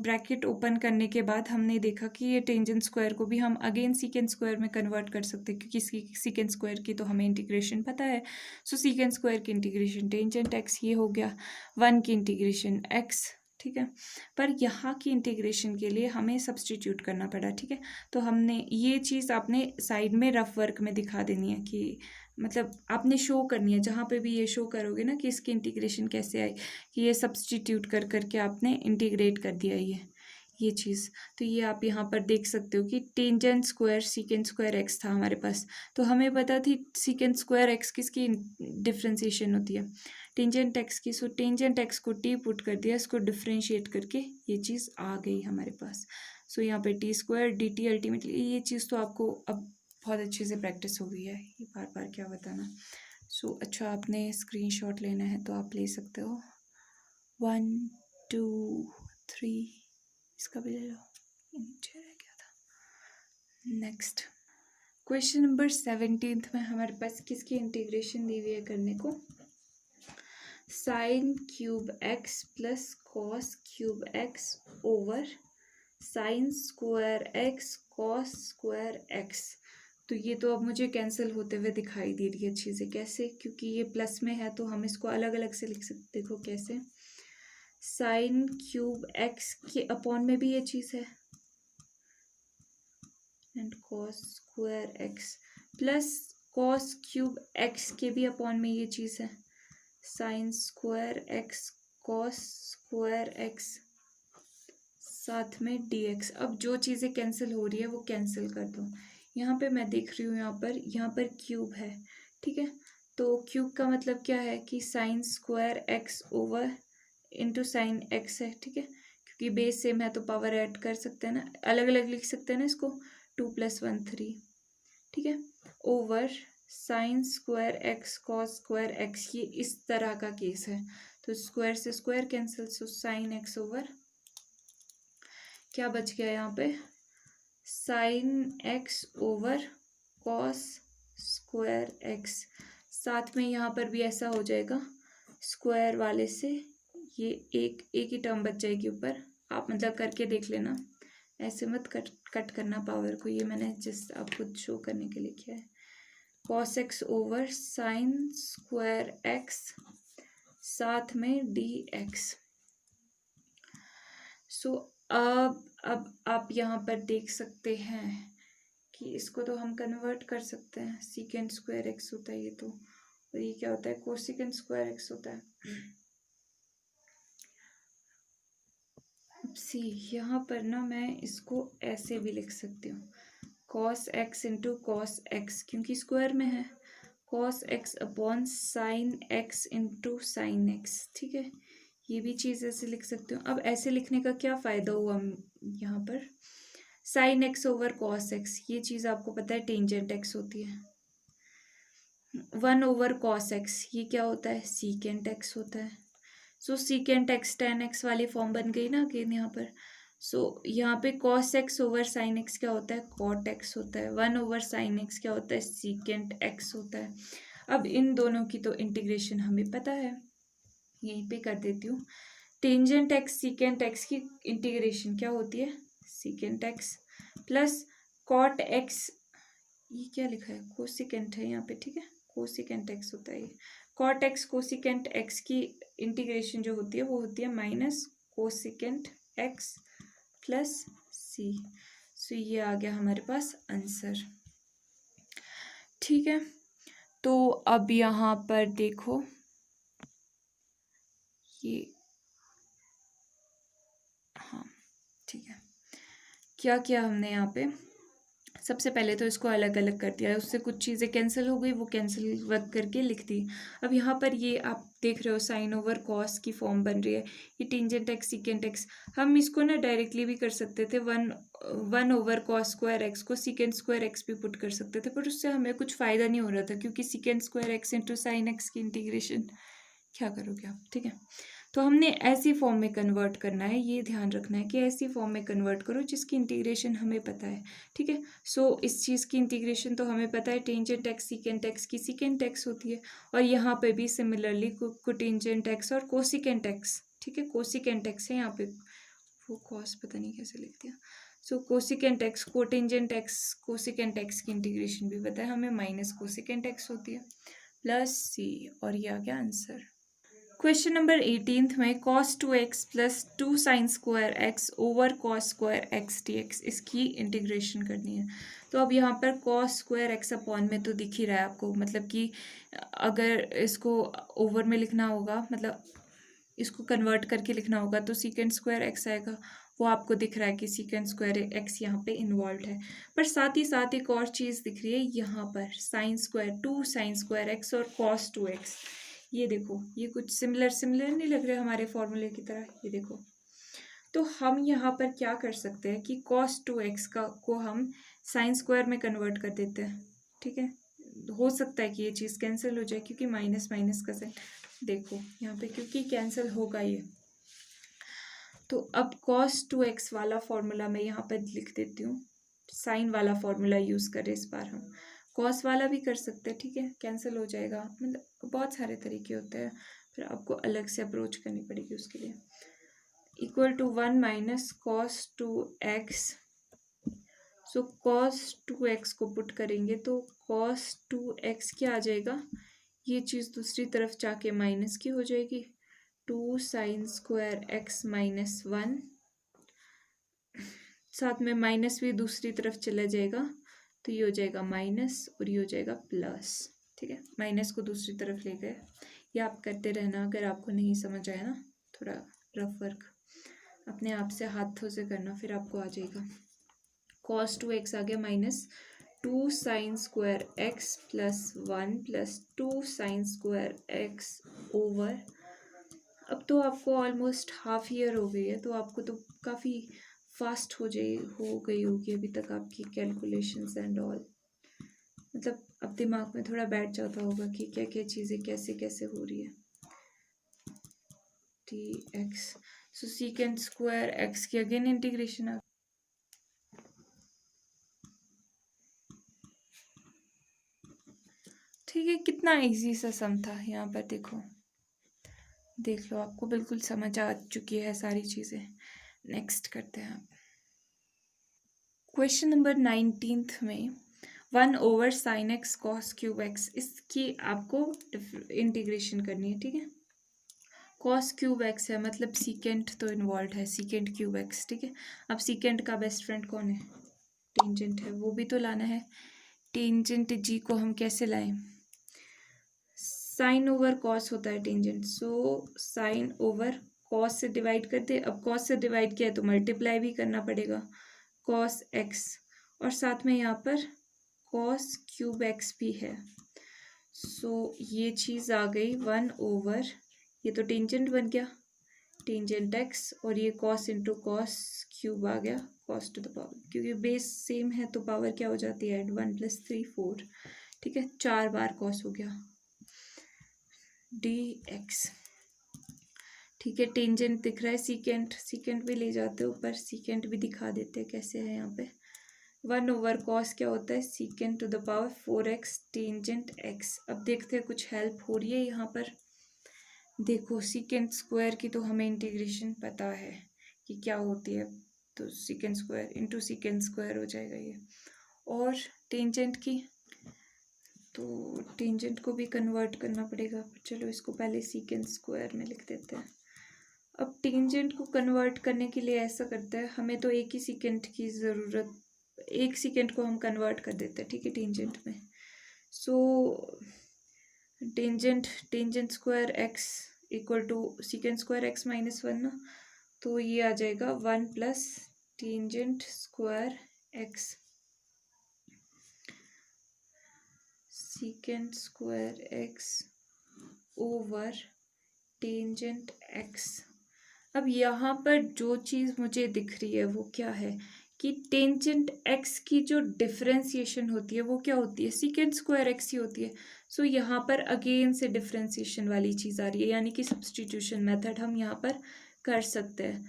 ब्रैकेट ओपन करने के बाद हमने देखा कि ये टेंजेंट स्क्वायर को भी हम अगेन सीकेंट स्क्वायर में कन्वर्ट कर सकते हैं, क्योंकि सीकेंट स्क्वायर की तो हमें इंटीग्रेशन पता है। सो सीकेंट स्क्वायर की इंटीग्रेशन टेंजेंट एक्स ये हो गया, 1 की इंटीग्रेशन एक्स, ठीक है। पर यहाँ की इंटीग्रेशन के लिए हमें सब्सटीट्यूट करना पड़ा, ठीक है। तो हमने ये चीज़ आपने साइड में रफ वर्क में दिखा देनी है, कि मतलब आपने शो करनी है, जहाँ पे भी ये शो करोगे ना कि इसकी इंटीग्रेशन कैसे आई, कि ये सब्सटीट्यूट कर करके आपने इंटीग्रेट कर दिया ये चीज़। तो ये आप यहाँ पर देख सकते हो कि tangent square secant square x था हमारे पास, तो हमें पता थी सीकेंट स्क्वायर एक्स किसकी डिफ्रेंसिएशन होती है, टेंजेंट एक्स की। सो टेंजेंट एक्स को टी पुट कर दिया, इसको डिफ्रेंशिएट करके ये चीज़ आ गई हमारे पास। सो यहाँ पे T square D T ultimately, ये चीज़ तो आपको अब बहुत अच्छे से प्रैक्टिस हो गई है, ये बार बार क्या बताना। सो अच्छा, आपने स्क्रीनशॉट लेना है तो आप ले सकते हो, 1 2 3, इसका भी ले लो, ये नीचे रह गया था। नेक्स्ट क्वेश्चन नंबर 17 में हमारे पास किसकी इंटीग्रेशन दी हुई है करने को, sine cube x plus cos cube x over sign square x cos square x. तो ये तो अब मुझे कैंसिल होते हुए दिखाई दे रही है चीज़ें, कैसे, क्योंकि ये प्लस में है तो हम इसको अलग अलग से लिख सकते, देखो कैसे, साइन क्यूब एक्स के अपॉन में भी ये चीज़ है and cos square x plus cos cube x के भी अपॉन में ये चीज़ है, sine square x cos square x साथ में dx। अब जो चीज़ें कैंसिल हो रही है वो कैंसिल कर दो। यहाँ पे मैं देख रही हूँ यहाँ पर क्यूब है, ठीक है। तो क्यूब का मतलब क्या है कि sign square X over into sine x है, ठीक है, क्योंकि बेस सेम है तो पावर ऐड कर सकते हैं ना, अलग अलग लिख सकते हैं ना इसको, 2 + 1 3, ठीक है, over sign square x cos square x. ये इस तरह का केस है, तो स्क्वायर से square cancel, so sine x over क्या बच गया यहाँ पे, sine x over cos square x. साथ में यहाँ पर भी ऐसा हो जाएगा, स्क्वायर वाले से ये एक ही टर्म बच जाएगी ऊपर, आप मतलब करके देख लेना, ऐसे मत कट करना पावर को, ये मैंने जस्ट आपको शो करने के लिए किया है, cos x over sign square x साथ में डी एक्स। सो अब आप यहाँ पर देख सकते हैं कि इसको तो हम कन्वर्ट कर सकते हैं, सीकेंट स्क्वायर एक्स होता है ये तो, और ये क्या होता है, कोसिकेंट स्क्वायर एक्स होता है। अब सी यहाँ पर ना मैं इसको ऐसे भी लिख सकती हूँ, cos x into cos x, क्योंकि स्क्वायर में है, cos x upon sine x into sine x, ठीक है, ये भी चीज़ ऐसे लिख सकते हो। अब ऐसे लिखने का क्या फ़ायदा हुआ यहाँ पर, sine x over cos x, ये चीज़ आपको पता है टेंजेंट एक्स होती है, 1 ओवर कॉस एक्स ये क्या होता है, सीकेंट एक्स होता है। सो सीकेंट एक्स tan एक्स वाली फॉर्म बन गई ना अगेन यहाँ पर। सो यहाँ पे cos x over sine x क्या होता है, कॉट एक्स होता है, 1 ओवर साइन एक्स क्या होता है, सीकेंट एक्स होता है। अब इन दोनों की तो इंटीग्रेशन हमें पता है, यहीं पे कर देती हूँ, टेंजेंट एक्स सीकेंट एक्स की इंटीग्रेशन क्या होती है, secant X plus cot X, ये क्या लिखा है, कोसिकेंट है यहाँ पे, ठीक है, कोसिकेंट एक्स होता है ये, कॉट एक्स कोसिकेंट एक्स की इंटीग्रेशन जो होती है वो होती है minus cosecant x plus c. So ये आ गया हमारे पास आंसर। ठीक है, तो अब यहाँ पर देखो ये, हाँ ठीक है, क्या किया हमने यहाँ पे, सबसे पहले तो इसको अलग अलग कर दिया, उससे कुछ चीज़ें कैंसिल हो गई, वो कैंसिल वर्क करके लिख दी। अब यहाँ पर ये आप देख रहे हो साइन ओवर कॉस की फॉर्म बन रही है, ये टेंजेंट एक्स सीकेंट एक्स, हम इसको ना डायरेक्टली भी कर सकते थे, one over cos square x को सीकेंट स्क्वायर एक्स भी पुट कर सकते थे, पर उससे हमें कुछ फ़ायदा नहीं हो रहा था, क्योंकि secant square x into sine x की इंटीग्रेशन क्या करोगे आप। ठीक है, तो हमने ऐसी फॉर्म में कन्वर्ट करना है, ये ध्यान रखना है कि ऐसी फॉर्म में कन्वर्ट करो जिसकी इंटीग्रेशन हमें पता है। ठीक है, सो इस चीज़ की इंटीग्रेशन तो हमें पता है, टेंजेंट एक्स सीकेंट एक्स की सीकेंट एक्स होती है, और यहाँ पे भी सिमिलरली कोटेंजेंट एक्स और कोसिकेंट एक्स, ठीक है कोसिकेंट एक्स है यहाँ पे, वो कॉस पता नहीं कैसे लिख दिया। So cosecant x cotangent x cosecant x की इंटीग्रेशन भी पता है हमें, माइनस कोसिकेंट एक्स होती है प्लस सी, और ये आ गया आंसर। क्वेश्चन नंबर 18 में cos 2x plus 2 sign square X over cos square x dx, इसकी इंटीग्रेशन करनी है। तो अब यहाँ पर cos स्क्वायर एक्स अपॉन में तो दिख ही रहा है आपको, मतलब कि अगर इसको ओवर में लिखना होगा, मतलब इसको कन्वर्ट करके लिखना होगा तो सीकेंट स्क्वायर एक्स आएगा, वो आपको दिख रहा है कि सीकेंट स्क्वायर एक्स यहाँ पे इन्वॉल्व है। पर साथ ही साथ एक और चीज़ दिख रही है यहाँ पर, sine square 2 sign square x और cos 2x, ये देखो ये कुछ सिमिलर नहीं लग रहा है हमारे फॉर्मूले की तरह, ये देखो। तो हम यहाँ पर क्या कर सकते हैं कि cos 2x को हम साइन स्क्वायर में कन्वर्ट कर देते हैं। ठीक है, हो सकता है कि ये चीज़ कैंसिल हो जाए, क्योंकि माइनस माइनस का साइन देखो यहाँ पे, क्योंकि कैंसिल होगा ये। तो अब cos 2x वाला फॉर्मूला मैं यहाँ पर लिख देती हूँ, साइन वाला फॉर्मूला यूज़ करें इस बार हम, कॉस वाला भी कर सकते हैं। ठीक है, कैंसिल हो जाएगा, मतलब बहुत सारे तरीके होते हैं, फिर आपको अलग से अप्रोच करनी पड़ेगी उसके लिए। Equal to 1 minus cos 2x, so cos 2x को पुट करेंगे तो cos 2x क्या आ जाएगा, ये चीज़ दूसरी तरफ जाके माइनस की हो जाएगी, 2 साइन स्क्वायर एक्स माइनस 1, साथ में माइनस भी दूसरी तरफ चला जाएगा, तो ये हो जाएगा माइनस और ये हो जाएगा प्लस। ठीक है, माइनस को दूसरी तरफ ले गए, ये आप करते रहना, अगर आपको नहीं समझ आया ना, थोड़ा रफ वर्क अपने आप से हाथों से करना, फिर आपको आ जाएगा। cos 2x आ गया minus 2 sign square x plus 1 plus 2 sign square X over, अब तो आपको ऑलमोस्ट हाफ ईयर हो गई है, तो आपको तो काफ़ी फास्ट हो गई होगी अभी तक आपकी कैलकुलेशंस एंड ऑल, मतलब अब दिमाग में थोड़ा बैठ जाता होगा कि क्या क्या चीज़ें कैसे कैसे हो रही है। टी एक्स, सो सीकेंट स्क्वायर एक्स की अगेन इंटीग्रेशन आ, ठीक है, कितना इजी सा सम था, यहाँ पर देखो, देख लो आपको बिल्कुल समझ आ चुकी है सारी चीज़ें। नेक्स्ट करते हैं आप क्वेश्चन नंबर 19 में 1 over sign x cos cube x, इसकी आपको इंटीग्रेशन करनी है। ठीक है, कॉस क्यूब एक्स है, मतलब सीकेंट तो इन्वॉल्व है, सीकेंट क्यूब एक्स। ठीक है, अब सीकेंट का बेस्ट फ्रेंड कौन है, टेंजेंट है, वो भी तो लाना है। टेंजेंट जी को हम कैसे लाएं, साइन ओवर कॉस होता है tangent, so sine over cos से डिवाइड करते, अब कॉस से डिवाइड किया है तो मल्टीप्लाई भी करना पड़ेगा, कॉस एक्स, और साथ में यहाँ पर कॉस क्यूब एक्स भी है। सो ये चीज़ आ गई 1 ओवर, ये तो टेंजेंट बन गया टेंजेंट एक्स, और ये कॉस इंटू कॉस क्यूब आ गया कॉस टू द पावर, क्योंकि बेस सेम है तो पावर क्या हो जाती है ऐड, 1 + 3 4। ठीक है, 4 बार कॉस हो गया डी एक्स। ठीक है, टेंजेंट दिख रहा है, सीकेंट भी ले जाते हो, ऊपर सीकेंट भी दिखा देते हैं कैसे है यहाँ पे। 1 ओवर कॉस क्या होता है, secant to the power 4x tangent x। अब देखते हैं कुछ हेल्प हो रही है यहाँ पर, देखो सीकेंट स्क्वायर की तो हमें इंटीग्रेशन पता है कि क्या होती है, तो secant square into secant square हो जाएगा ये, और टेंजेंट की तो टेंजेंट को भी कन्वर्ट करना पड़ेगा। चलो इसको पहले सीकेंट स्क्वायर में लिख देते हैं। अब टेंजेंट को कन्वर्ट करने के लिए ऐसा करते हैं, हमें तो एक ही सीकेंट की ज़रूरत, एक सीकेंट को हम कन्वर्ट कर देते हैं, ठीक है, टेंजेंट में। So tangent square X equal to secant square x minus one ना, तो ये आ जाएगा 1 plus tangent square X secant square X over tangent X. अब यहाँ पर जो चीज़ मुझे दिख रही है वो क्या है कि टेंजेंट एक्स की जो डिफरेंशिएशन होती है वो क्या होती है, सीकेंट स्क्वायर एक्स ही होती है। सो यहाँ पर अगेन से डिफरेंशिएशन वाली चीज़ आ रही है, यानी कि सब्सटीट्यूशन मेथड हम यहाँ पर कर सकते हैं।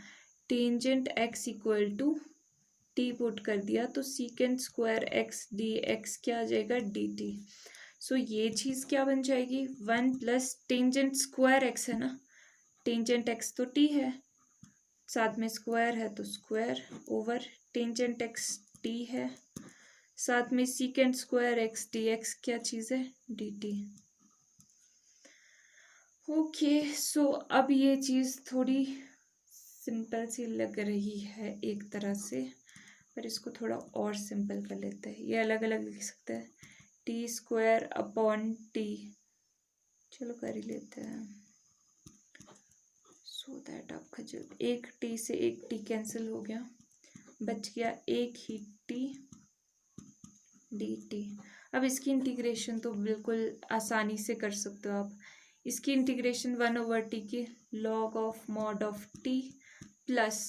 Tangent X equal to T put कर दिया तो secant square X D X क्या आ जाएगा, डी टी। सो ये चीज़ क्या बन जाएगी, 1 प्लस टेंजेंट स्क्वायर एक्स है ना, टेंजेंट एक्स तो टी है, साथ में स्क्वायर है तो square over tangent x T है, साथ में secant square X D X क्या चीज़ है, डी टी। ओके, सो अब ये चीज़ थोड़ी सिंपल सी लग रही है एक तरह से, पर इसको थोड़ा और सिंपल कर लेते हैं। ये अलग अलग लिख सकते हैं, टी स्क्वायर अपॉन टी, चलो कर ही लेते हैं सो दैट आपका जो एक टी से एक टी कैंसिल हो गया, बच गया एक ही टी डी टी। अब इसकी इंटीग्रेशन तो बिल्कुल आसानी से कर सकते हो आप। इसकी इंटीग्रेशन 1 ओवर टी की log of mod of t plus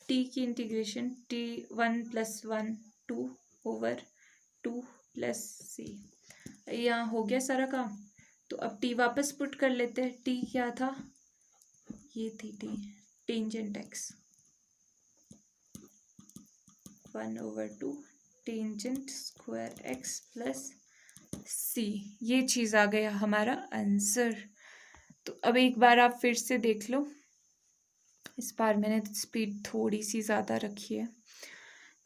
t की integration t 1 plus 1 2 over 2 plus c. यहाँ हो गया सारा काम। तो अब टी वापस पुट कर लेते हैं। टी क्या था, ये थी t tangent x 1 over 2 tangent square x plus c. ये चीज़ आ गया हमारा आंसर। तो अब एक बार आप फिर से देख लो, इस बार मैंने स्पीड थोड़ी सी ज़्यादा रखी है।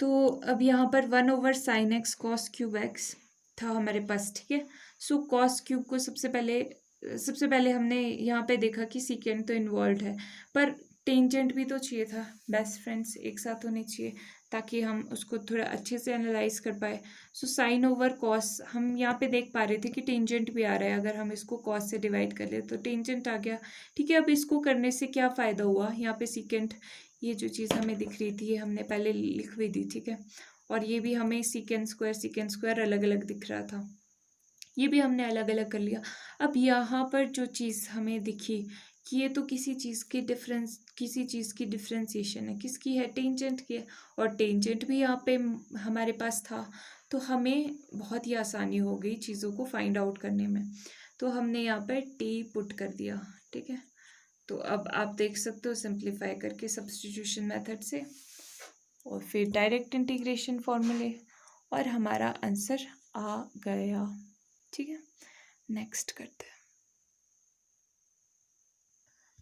तो अब यहाँ पर 1 over sign x cos cube x था हमारे पास, ठीक है। सो कॉस क्यूब को सबसे पहले हमने यहाँ पे देखा कि सीकेंट तो इन्वॉल्व है, पर टेंजेंट भी तो चाहिए था, बेस्ट फ्रेंड्स एक साथ होने चाहिए ताकि हम उसको थोड़ा अच्छे से एनालाइज कर पाए। सो साइन ओवर कॉस हम यहाँ पे देख पा रहे थे कि टेंजेंट भी आ रहा है, अगर हम इसको कॉस से डिवाइड कर ले तो टेंजेंट आ गया, ठीक है। अब इसको करने से क्या फ़ायदा हुआ, यहाँ पे सीकेंट, ये जो चीज़ हमें दिख रही थी ये हमने पहले लिख भी दी, ठीक है। और ये भी हमें सीकेंट स्क्वायर अलग अलग दिख रहा था, ये भी हमने अलग अलग कर लिया। अब यहाँ पर जो चीज़ हमें दिखी कि ये तो किसी चीज़ की डिफ्रेंसिएशन है, किसकी है, टेंजेंट की है, और टेंजेंट भी यहाँ पे हमारे पास था, तो हमें बहुत ही आसानी हो गई चीज़ों को फाइंड आउट करने में। तो हमने यहाँ पर टी पुट कर दिया, ठीक है। तो अब आप देख सकते हो सिंप्लीफाई करके सब्स्टिट्यूशन मेथड से और फिर डायरेक्ट इंटीग्रेशन फॉर्मूले, और हमारा आंसर आ गया, ठीक है। नेक्स्ट करते हैं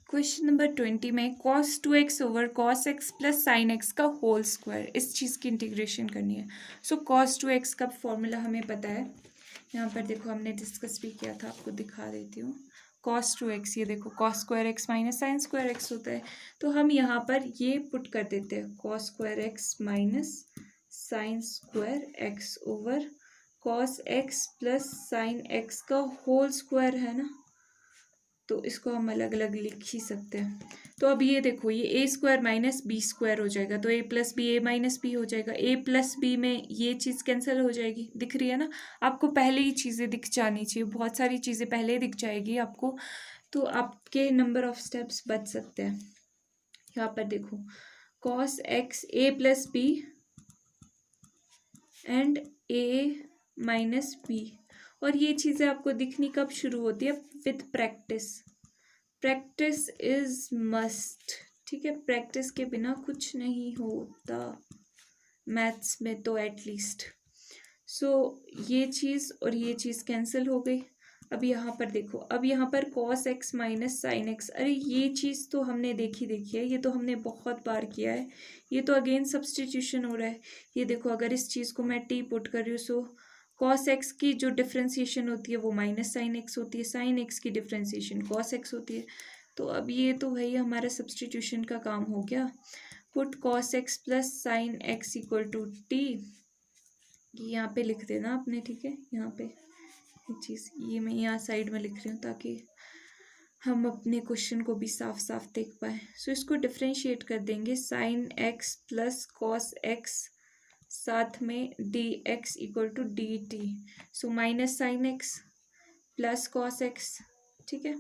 क्वेश्चन नंबर 20 में cos 2x over cos x plus sine x का होल स्क्वायर, इस चीज़ की इंटीग्रेशन करनी है। सो cos 2x का फॉर्मूला हमें पता है, यहाँ पर देखो हमने डिस्कस भी किया था, आपको दिखा देती हूँ। cos 2x, ये देखो cos square x minus sign square x होता है, तो हम यहाँ पर ये पुट कर देते हैं cos square x minus sign square x over cos x plus sign x का होल स्क्वायर है ना, तो इसको हम अलग अलग लिख ही सकते हैं। तो अब ये देखो, ये ए स्क्वायर माइनस बी स्क्वायर हो जाएगा, तो ए plus B A minus B हो जाएगा, ए प्लस बी में ये चीज़ कैंसिल हो जाएगी, दिख रही है ना आपको, पहले ही चीज़ें दिख जानी चाहिए, बहुत सारी चीज़ें पहले दिख जाएगी आपको, तो आपके नंबर ऑफ स्टेप्स बच सकते हैं। यहाँ पर देखो cos x A plus B and A minus B, और ये चीज़ें आपको दिखनी कब शुरू होती है, with practice. Practice is must, ठीक है, प्रैक्टिस के बिना कुछ नहीं होता मैथ्स में तो एटलीस्ट। सो ये चीज़ और ये चीज़ कैंसिल हो गई। अब यहाँ पर देखो, अब यहाँ पर cos x minus sine x, अरे ये चीज़ तो हमने देखी है, ये तो हमने बहुत बार किया है, ये तो अगेन सब्सटीट्यूशन हो रहा है। ये देखो, अगर इस चीज़ को मैं t पुट कर रही हूँ, सो कॉस एक्स की जो डिफ्रेंसिएशन होती है वो माइनस साइन एक्स होती है, साइन एक्स की डिफ्रेंसिएशन कॉस एक्स होती है। तो अब ये तो भाई हमारा सब्सटीट्यूशन का काम हो गया। Put cos x plus sine X equal to T, यहाँ पे लिख देना आपने, ठीक है। यहाँ पे ये चीज़ ये मैं यहाँ साइड में लिख रही हूँ ताकि हम अपने क्वेश्चन को भी साफ साफ देख पाए। सो इसको डिफ्रेंशिएट कर देंगे, sine x plus cos X साथ में D X equal to D T. So minus sine x plus cos X, ठीक है।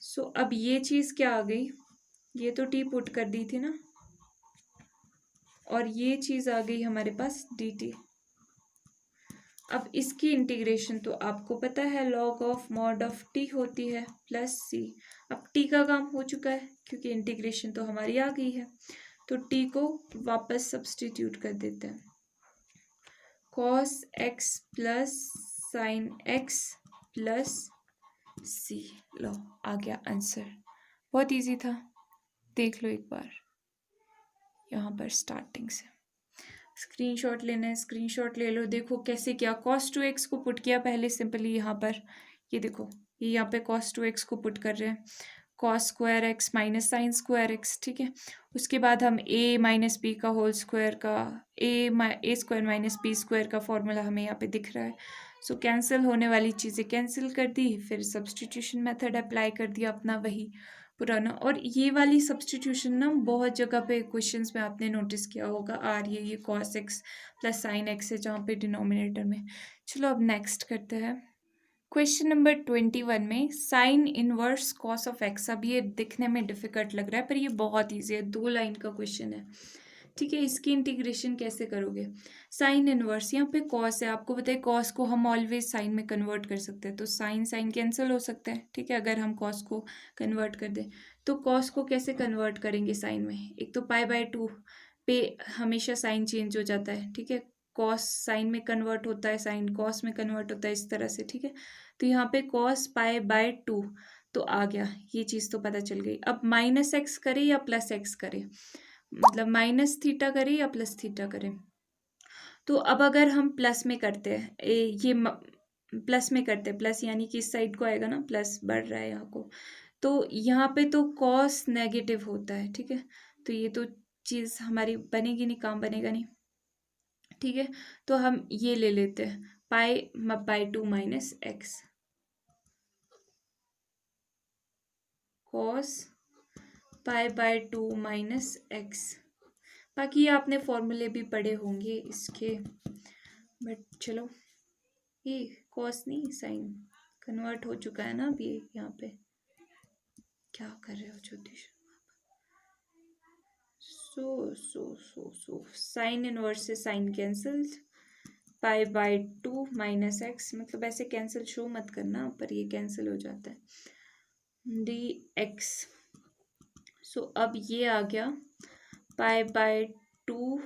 सो अब ये चीज़ क्या आ गई, ये तो टी पुट कर दी थी ना, और ये चीज़ आ गई हमारे पास डी टी। अब इसकी इंटीग्रेशन तो आपको पता है log of mod of T होती है प्लस सी। अब टी का काम हो चुका है क्योंकि इंटीग्रेशन तो हमारी आ गई है, तो टी को वापस सब्स्टिट्यूट कर देते हैं। Cos x plus sine x plus c, लो आ गया आंसर। बहुत इजी था, देख लो एक बार यहाँ पर स्टार्टिंग से। स्क्रीनशॉट लेना है, स्क्रीनशॉट ले लो। देखो कैसे किया, कॉस टू एक्स को पुट किया पहले सिंपली यहाँ पर, ये देखो ये यहाँ पे कॉस टू एक्स को पुट कर रहे हैं, cos square x minus sign square x, ठीक है। उसके बाद हम ए माइनस बी का होल स्क्वायर का ए स्क्वायर माइनस बी स्क्वायर का फॉर्मूला हमें यहाँ पे दिख रहा है। सो कैंसिल होने वाली चीज़ें कैंसिल कर दी, फिर सब्सटीट्यूशन मेथड अप्लाई कर दिया अपना वही पुराना। और ये वाली सब्सटीट्यूशन ना बहुत जगह पे क्वेश्चंस में आपने नोटिस किया होगा आ रही है, ये cos x plus sine x है जहाँ पे डिनोमिनेटर में। चलो अब नेक्स्ट करते हैं क्वेश्चन नंबर 21 में sine inverse cos of x. अब ये दिखने में डिफिकल्ट लग रहा है पर ये बहुत ईजी है, 2 लाइन का क्वेश्चन है, ठीक है। इसकी इंटीग्रेशन कैसे करोगे, साइन इनवर्स, यहाँ पे कॉस है, आपको पता है कॉस को हम ऑलवेज साइन में कन्वर्ट कर सकते हैं, तो साइन साइन कैंसिल हो सकता है, ठीक है। अगर हम कॉस को कन्वर्ट कर दें तो कॉस को कैसे कन्वर्ट करेंगे साइन में, एक तो पाई/2 पे हमेशा साइन चेंज हो जाता है, ठीक है। कॉस साइन में कन्वर्ट होता है, साइन कॉस में कन्वर्ट होता है, इस तरह से, ठीक है। तो यहाँ पे कॉस पाई/2 तो आ गया, ये चीज़ तो पता चल गई। अब माइनस एक्स करें या प्लस एक्स करें, मतलब माइनस थीटा करें या प्लस थीटा करें। तो अब अगर हम प्लस में करते हैं प्लस में करते हैं, प्लस यानी कि इस साइड को आएगा ना, प्लस बढ़ रहा है यहाँ को, तो यहाँ पे तो कॉस नेगेटिव होता है, ठीक है। तो ये तो चीज़ हमारी बनेगी नहीं, काम बनेगा नहीं, ठीक है। तो हम ये ले लेते हैं पाई/2 माइनस एक्स, कॉस पाई/2 माइनस एक्स। बाकी ये आपने फॉर्मूले भी पढ़े होंगे इसके, बट चलो ये कॉस नहीं साइन कन्वर्ट हो चुका है ना अब ये यहाँ पे। क्या कर रहे हो ज्योतिष, सो साइन इनवर्स से साइन कैंसल, पाई/2 माइनस एक्स, मतलब ऐसे कैंसिल शो मत करना पर ये कैंसिल हो जाता है, डी एक्स। सो अब ये आ गया पाई/2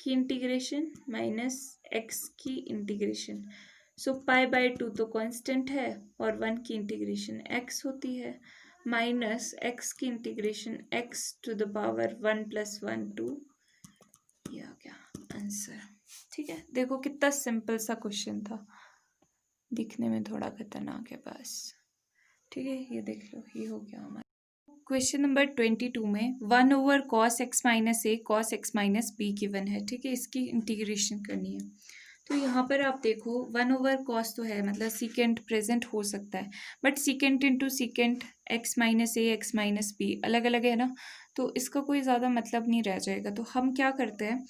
की इंटीग्रेशन माइनस एक्स की इंटीग्रेशन। सो पाई/2 तो कांस्टेंट है और 1 की इंटीग्रेशन एक्स होती है, माइनस एक्स की integration X to the power 1 + 1 2, ये आ गया आंसर, ठीक है। देखो कितना सिंपल सा क्वेश्चन था, दिखने में थोड़ा खतरनाक है बस, ठीक है। ये देख लो ये हो गया हमारा क्वेश्चन नंबर 22 में 1/cos x - a cos x - b given है, ठीक है। इसकी इंटीग्रेशन करनी है, तो यहाँ पर आप देखो 1/cos तो है, मतलब सीकेंट प्रेजेंट हो सकता है, but secant into secant x - a x - b अलग अलग है ना, तो इसका कोई ज़्यादा मतलब नहीं रह जाएगा। तो हम क्या करते हैं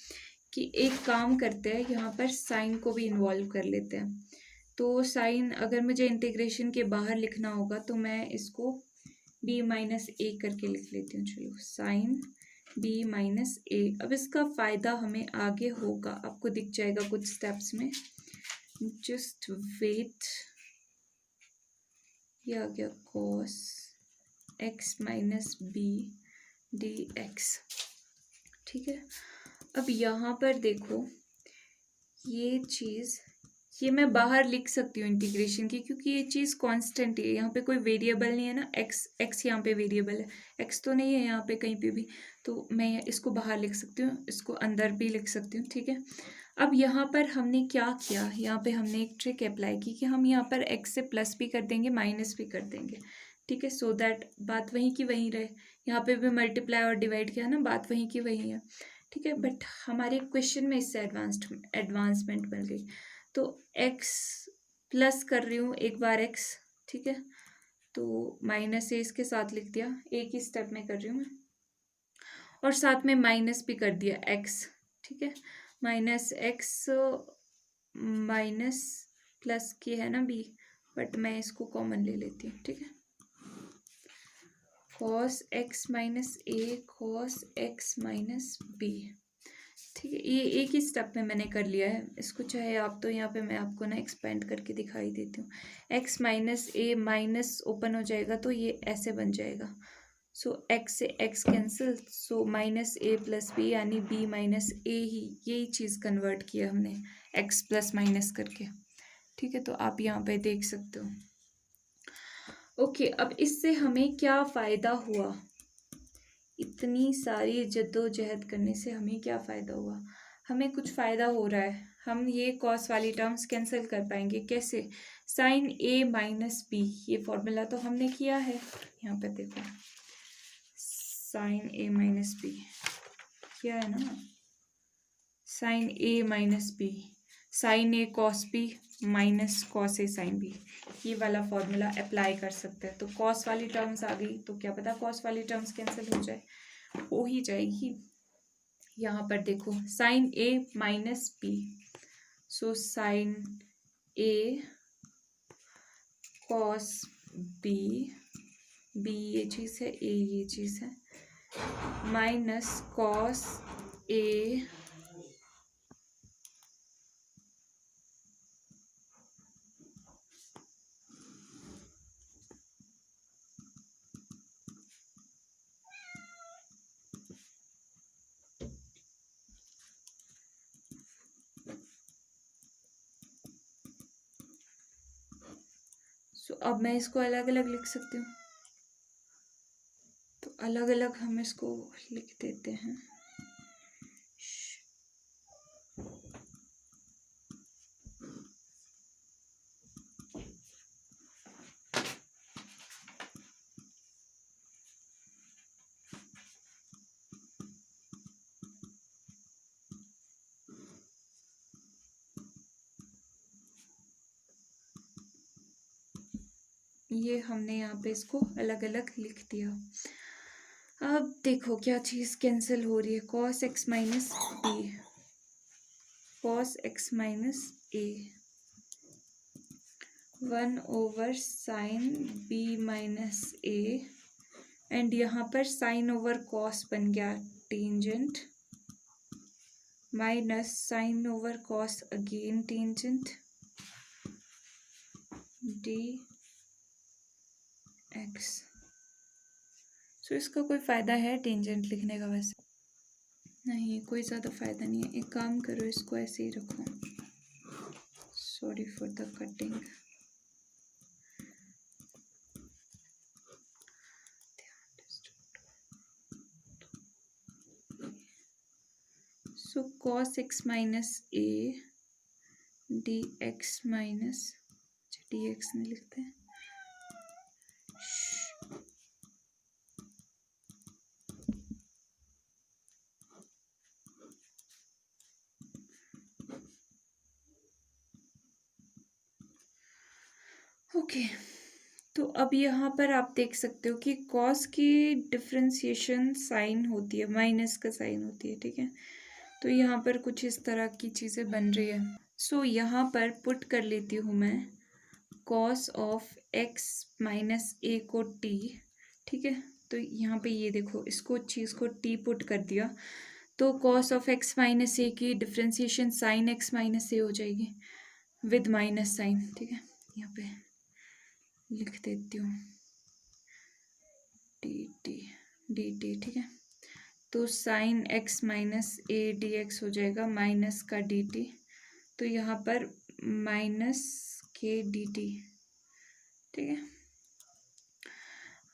कि एक काम करते हैं, यहाँ पर साइन को भी इन्वॉल्व कर लेते हैं। तो साइन अगर मुझे इंटीग्रेशन के बाहर लिखना होगा तो मैं इसको b - a करके लिख लेती हूँ। चलो साइन b - a। अब इसका फ़ायदा हमें आगे होगा, आपको दिख जाएगा कुछ स्टेप्स में, जस्ट वेट। ये आ गया cos x - b dx, ठीक है। अब यहाँ पर देखो ये चीज़, ये मैं बाहर लिख सकती हूँ इंटीग्रेशन की, क्योंकि ये चीज़ कांस्टेंट है, यहाँ पे कोई वेरिएबल नहीं है ना, एक्स यहाँ पे वेरिएबल है, एक्स तो नहीं है यहाँ पे कहीं पे भी, तो मैं इसको बाहर लिख सकती हूँ, इसको अंदर भी लिख सकती हूँ, ठीक है। अब यहाँ पर हमने क्या किया, यहाँ पे हमने एक ट्रिक अप्लाई की कि हम यहाँ पर x से प्लस भी कर देंगे माइनस भी कर देंगे, ठीक है, सो दैट बात वहीं की वहीं रहे। यहाँ पे भी मल्टीप्लाई और डिवाइड किया ना, बात वहीं की वहीं है, ठीक है। बट हमारे क्वेश्चन में इससे एडवांसमेंट मिल गई, तो x प्लस कर रही हूँ एक बार x, ठीक है, तो माइनस ए इसके साथ लिख दिया, एक ही स्टेप में कर रही हूँ मैं, और साथ में माइनस भी कर दिया x, ठीक है, माइनस एक्स माइनस प्लस की है ना b, बट मैं इसको कॉमन ले लेती हूँ, ठीक है, cos x माइनस ए cos x माइनस b, ठीक है। ये एक ही स्टेप में मैंने कर लिया है, इसको चाहे आप, तो यहाँ पे मैं आपको ना एक्सपेंड करके दिखाई देती हूँ। x माइनस ए माइनस ओपन हो जाएगा तो ये ऐसे बन जाएगा, सो x से x कैंसिल, सो माइनस ए प्लस बी यानी b माइनस ए, ही यही चीज़ कन्वर्ट किया हमने x प्लस माइनस करके, ठीक है। तो आप यहाँ पे देख सकते हो। ओके, अब इससे हमें क्या फ़ायदा हुआ, इतनी सारी जद्दोजहद करने से हमें क्या फ़ायदा हुआ, हमें कुछ फ़ायदा हो रहा है। हम ये कॉस वाली टर्म्स कैंसिल कर पाएंगे, कैसे, साइन ए माइनस बी, ये फॉर्मूला तो हमने किया है, यहाँ पे देखो साइन ए माइनस बी किया है ना, sign A minus B, sign A cos B minus cos A sine B, ये वाला फॉर्मूला अप्लाई कर सकते हैं। तो कॉस वाली टर्म्स आ गई, तो क्या पता कॉस वाली टर्म्स कैंसिल हो जाए, हो ही जाएगी। यहाँ पर देखो साइन ए माइनस बी, सो साइन ए कॉस बी, बी ये चीज़ है, ए ये चीज़ है, माइनस कॉस ए अब मैं इसको अलग अलग लिख सकती हूँ, तो अलग अलग हम इसको लिख देते हैं। ये हमने यहाँ पे इसको अलग अलग लिख दिया। अब देखो क्या चीज़ कैंसिल हो रही है, cos x minus b, cos x minus a, 1/साइन बी माइनस ए, एंड यहाँ पर साइन ओवर कॉस बन गया tangent, minus sine over cos again tangent d x. So इसका कोई फ़ायदा है टेंजेंट लिखने का, वैसे नहीं, कोई ज़्यादा फ़ायदा नहीं है। एक काम करो, इसको ऐसे ही रखो, sorry for the cutting. So cos x minus A D x minus, D x नहीं लिखते हैं, ओके। तो अब यहाँ पर आप देख सकते हो कि कॉस की डिफ्रेंसिएशन साइन होती है, माइनस का साइन होती है, ठीक है। तो यहाँ पर कुछ इस तरह की चीज़ें बन रही है। सो यहाँ पर पुट कर लेती हूँ मैं कॉस ऑफ एक्स माइनस ए को टी, ठीक है। तो यहाँ पे ये देखो, इसको चीज़ को टी पुट कर दिया, तो कॉस ऑफ एक्स माइनस ए की डिफ्रेंसिएशन साइन एक्स माइनस ए हो जाएगी विद माइनस साइन, ठीक है। यहाँ पे लिख देती हूँ डी टी, ठीक है। तो sign X minus A D x हो जाएगा माइनस का डी टी, तो यहाँ पर माइनस के डी टी, ठीक है,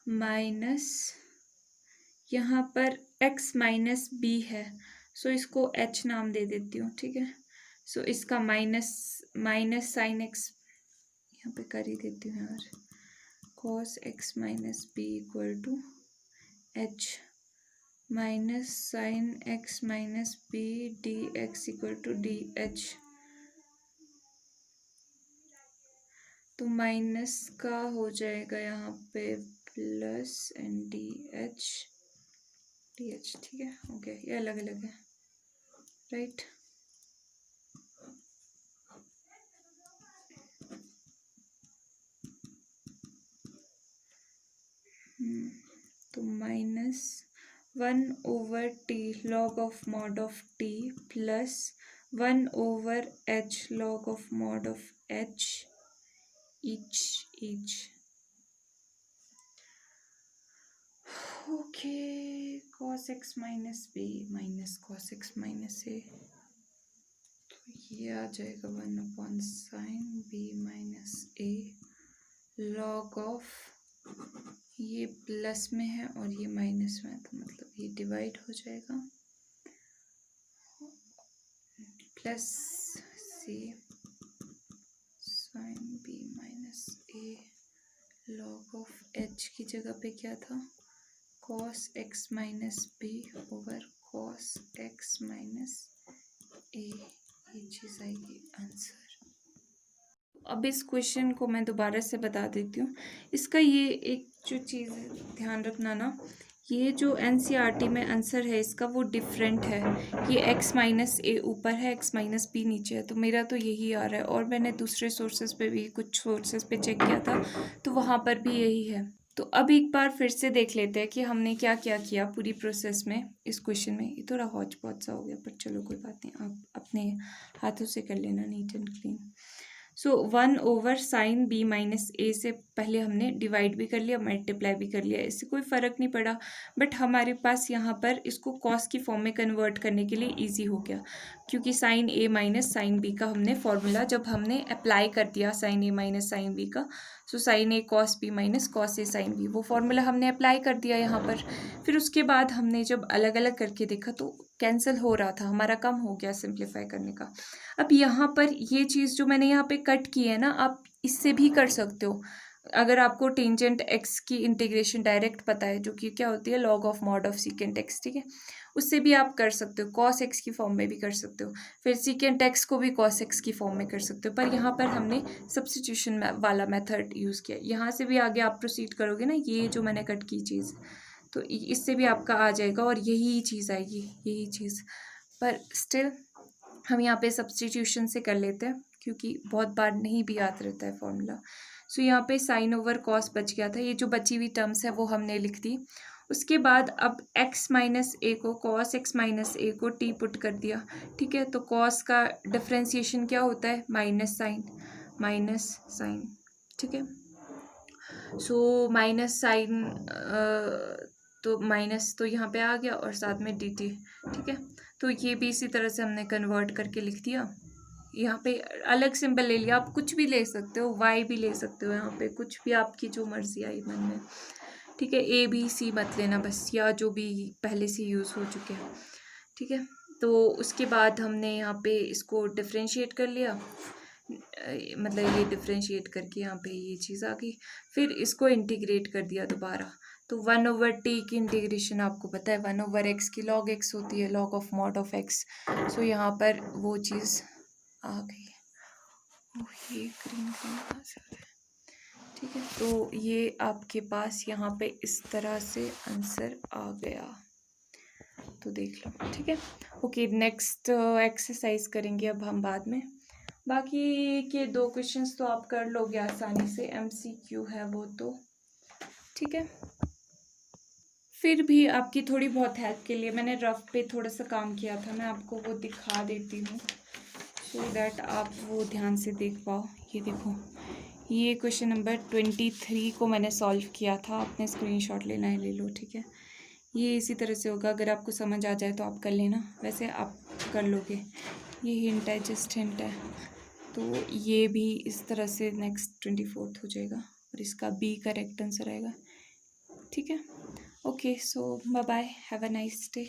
माइनस यहाँ पर x माइनस बी है, सो इसको h नाम दे देती हूँ, ठीक है। सो इसका माइनस साइन एक्स यहाँ पे कर ही देती हूँ यार, cos x minus B equal to H minus sine X minus B D X equal to D H. तो माइनस का हो जाएगा यहाँ पे प्लस एंड डी एच, ठीक है। ओके, ये अलग अलग है, राइट। तो minus 1/t log of mod of t plus 1/h log of mod of h each। Okay, cos x minus b minus cos x minus a, तो ये आ जाएगा 1/sin b minus a log of, ये plus में है और ये minus में है, तो मतलब ये डिवाइड हो जाएगा, plus c sine b minus a log of h की जगह पे क्या था, cos x minus b over cos x minus a, ये चीज़ आएगी आंसर। अब इस क्वेश्चन को मैं दोबारा से बता देती हूँ। इसका ये एक जो चीज़ ध्यान रखना ना, ये जो एनसीईआरटी में आंसर है इसका वो डिफरेंट है। ये x माइनस ए ऊपर है, x माइनस बी नीचे है, तो मेरा तो यही आ रहा है। और मैंने दूसरे सोर्सेज पे भी, कुछ सोर्सेज पे चेक किया था, तो वहाँ पर भी यही है। तो अब एक बार फिर से देख लेते हैं कि हमने क्या क्या किया पूरी प्रोसेस में इस क्वेश्चन में। ये थोड़ा हौच पौच सा हो गया, पर चलो कोई बात नहीं, आप अपने हाथों से कर लेना neat and clean. So 1/sin b minus a से पहले हमने डिवाइड भी कर लिया, मल्टीप्लाई भी कर लिया, इससे कोई फ़र्क नहीं पड़ा। बट हमारे पास यहाँ पर इसको कॉस की फॉर्म में कन्वर्ट करने के लिए इजी हो गया, क्योंकि sin a minus sine B का हमने फॉर्मूला जब हमने अप्लाई कर दिया sin a minus sine B का, so sin a cos b minus cos a sin b, वो फॉर्मूला हमने अप्लाई कर दिया यहाँ पर। फिर उसके बाद हमने जब अलग अलग करके देखा तो कैंसिल हो रहा था, हमारा कम हो गया सिंप्लीफाई करने का। अब यहाँ पर ये चीज़ जो मैंने यहाँ पे कट की है ना, आप इससे भी कर सकते हो। अगर आपको टेंजेंट एक्स की इंटीग्रेशन डायरेक्ट पता है, जो कि क्या होती है log of mod of secant x, ठीक है, उससे भी आप कर सकते हो। कॉस एक्स की फॉर्म में भी कर सकते हो, फिर सीकेंट एक्स को भी कॉस एक्स की फॉर्म में कर सकते हो। पर यहाँ पर हमने सब्स्टिट्यूशन वाला मेथड यूज़ किया। यहाँ से भी आगे आप प्रोसीड करोगे ना, ये जो मैंने कट की चीज़, तो इससे भी आपका आ जाएगा और यही चीज़ आएगी, यही चीज़। पर स्टिल हम यहाँ पे सब्स्टिट्यूशन से कर लेते हैं, क्योंकि बहुत बार नहीं भी याद रहता है फॉर्मूला। सो यहाँ पे साइन ओवर कॉस बच गया था, ये जो बची हुई टर्म्स है वो हमने लिख दी। उसके बाद अब x माइनस ए को, cos x माइनस ए को t पुट कर दिया, ठीक है। तो cos का डिफ्रेंसिएशन क्या होता है, माइनस साइन, ठीक है। सो माइनस साइन, तो माइनस तो यहाँ पे आ गया और साथ में dt, ठीक है। तो ये भी इसी तरह से हमने कन्वर्ट करके लिख दिया। यहाँ पे अलग सिंबल ले लिया, आप कुछ भी ले सकते हो, y भी ले सकते हो, यहाँ पे कुछ भी आपकी जो मर्जी आई मन में, ठीक है। a b c मत लेना बस, या जो भी पहले से यूज़ हो चुके हैं, ठीक है। तो उसके बाद हमने यहाँ पे इसको डिफ्रेंशिएट कर लिया, मतलब ये डिफ्रेंशिएट करके यहाँ पे ये चीज़ आ गई। फिर इसको इंटीग्रेट कर दिया दोबारा, तो 1/t की इंटीग्रेशन आपको पता है 1/x की log x होती है, log of mod of x। सो यहाँ पर वो चीज़ आ गई। ये ग्रीन कहाँ से आ रहा है, ठीक है। तो ये आपके पास यहाँ पे इस तरह से आंसर आ गया, तो देख लो, ठीक है। ओके, नेक्स्ट एक्सरसाइज करेंगे अब हम बाद में। बाकी के 2 क्वेश्चंस तो आप कर लोगे आसानी से, MCQ है वो तो, ठीक है। फिर भी आपकी थोड़ी बहुत हेल्प के लिए मैंने रफ पे थोड़ा सा काम किया था, मैं आपको वो दिखा देती हूँ, सो दैट आप वो ध्यान से देख पाओ। ये देखो, ये क्वेश्चन नंबर 23 को मैंने सॉल्व किया था, आपने स्क्रीनशॉट लेना है ले लो, ठीक है। ये इसी तरह से होगा, अगर आपको समझ आ जाए तो आप कर लेना, वैसे आप कर लोगे, ये हिंट है, जस्ट हिंट है। तो ये भी इस तरह से नेक्स्ट 24 हो जाएगा, और इसका B करेक्ट आंसर आएगा, ठीक है। Okay, so bye bye, have a nice day.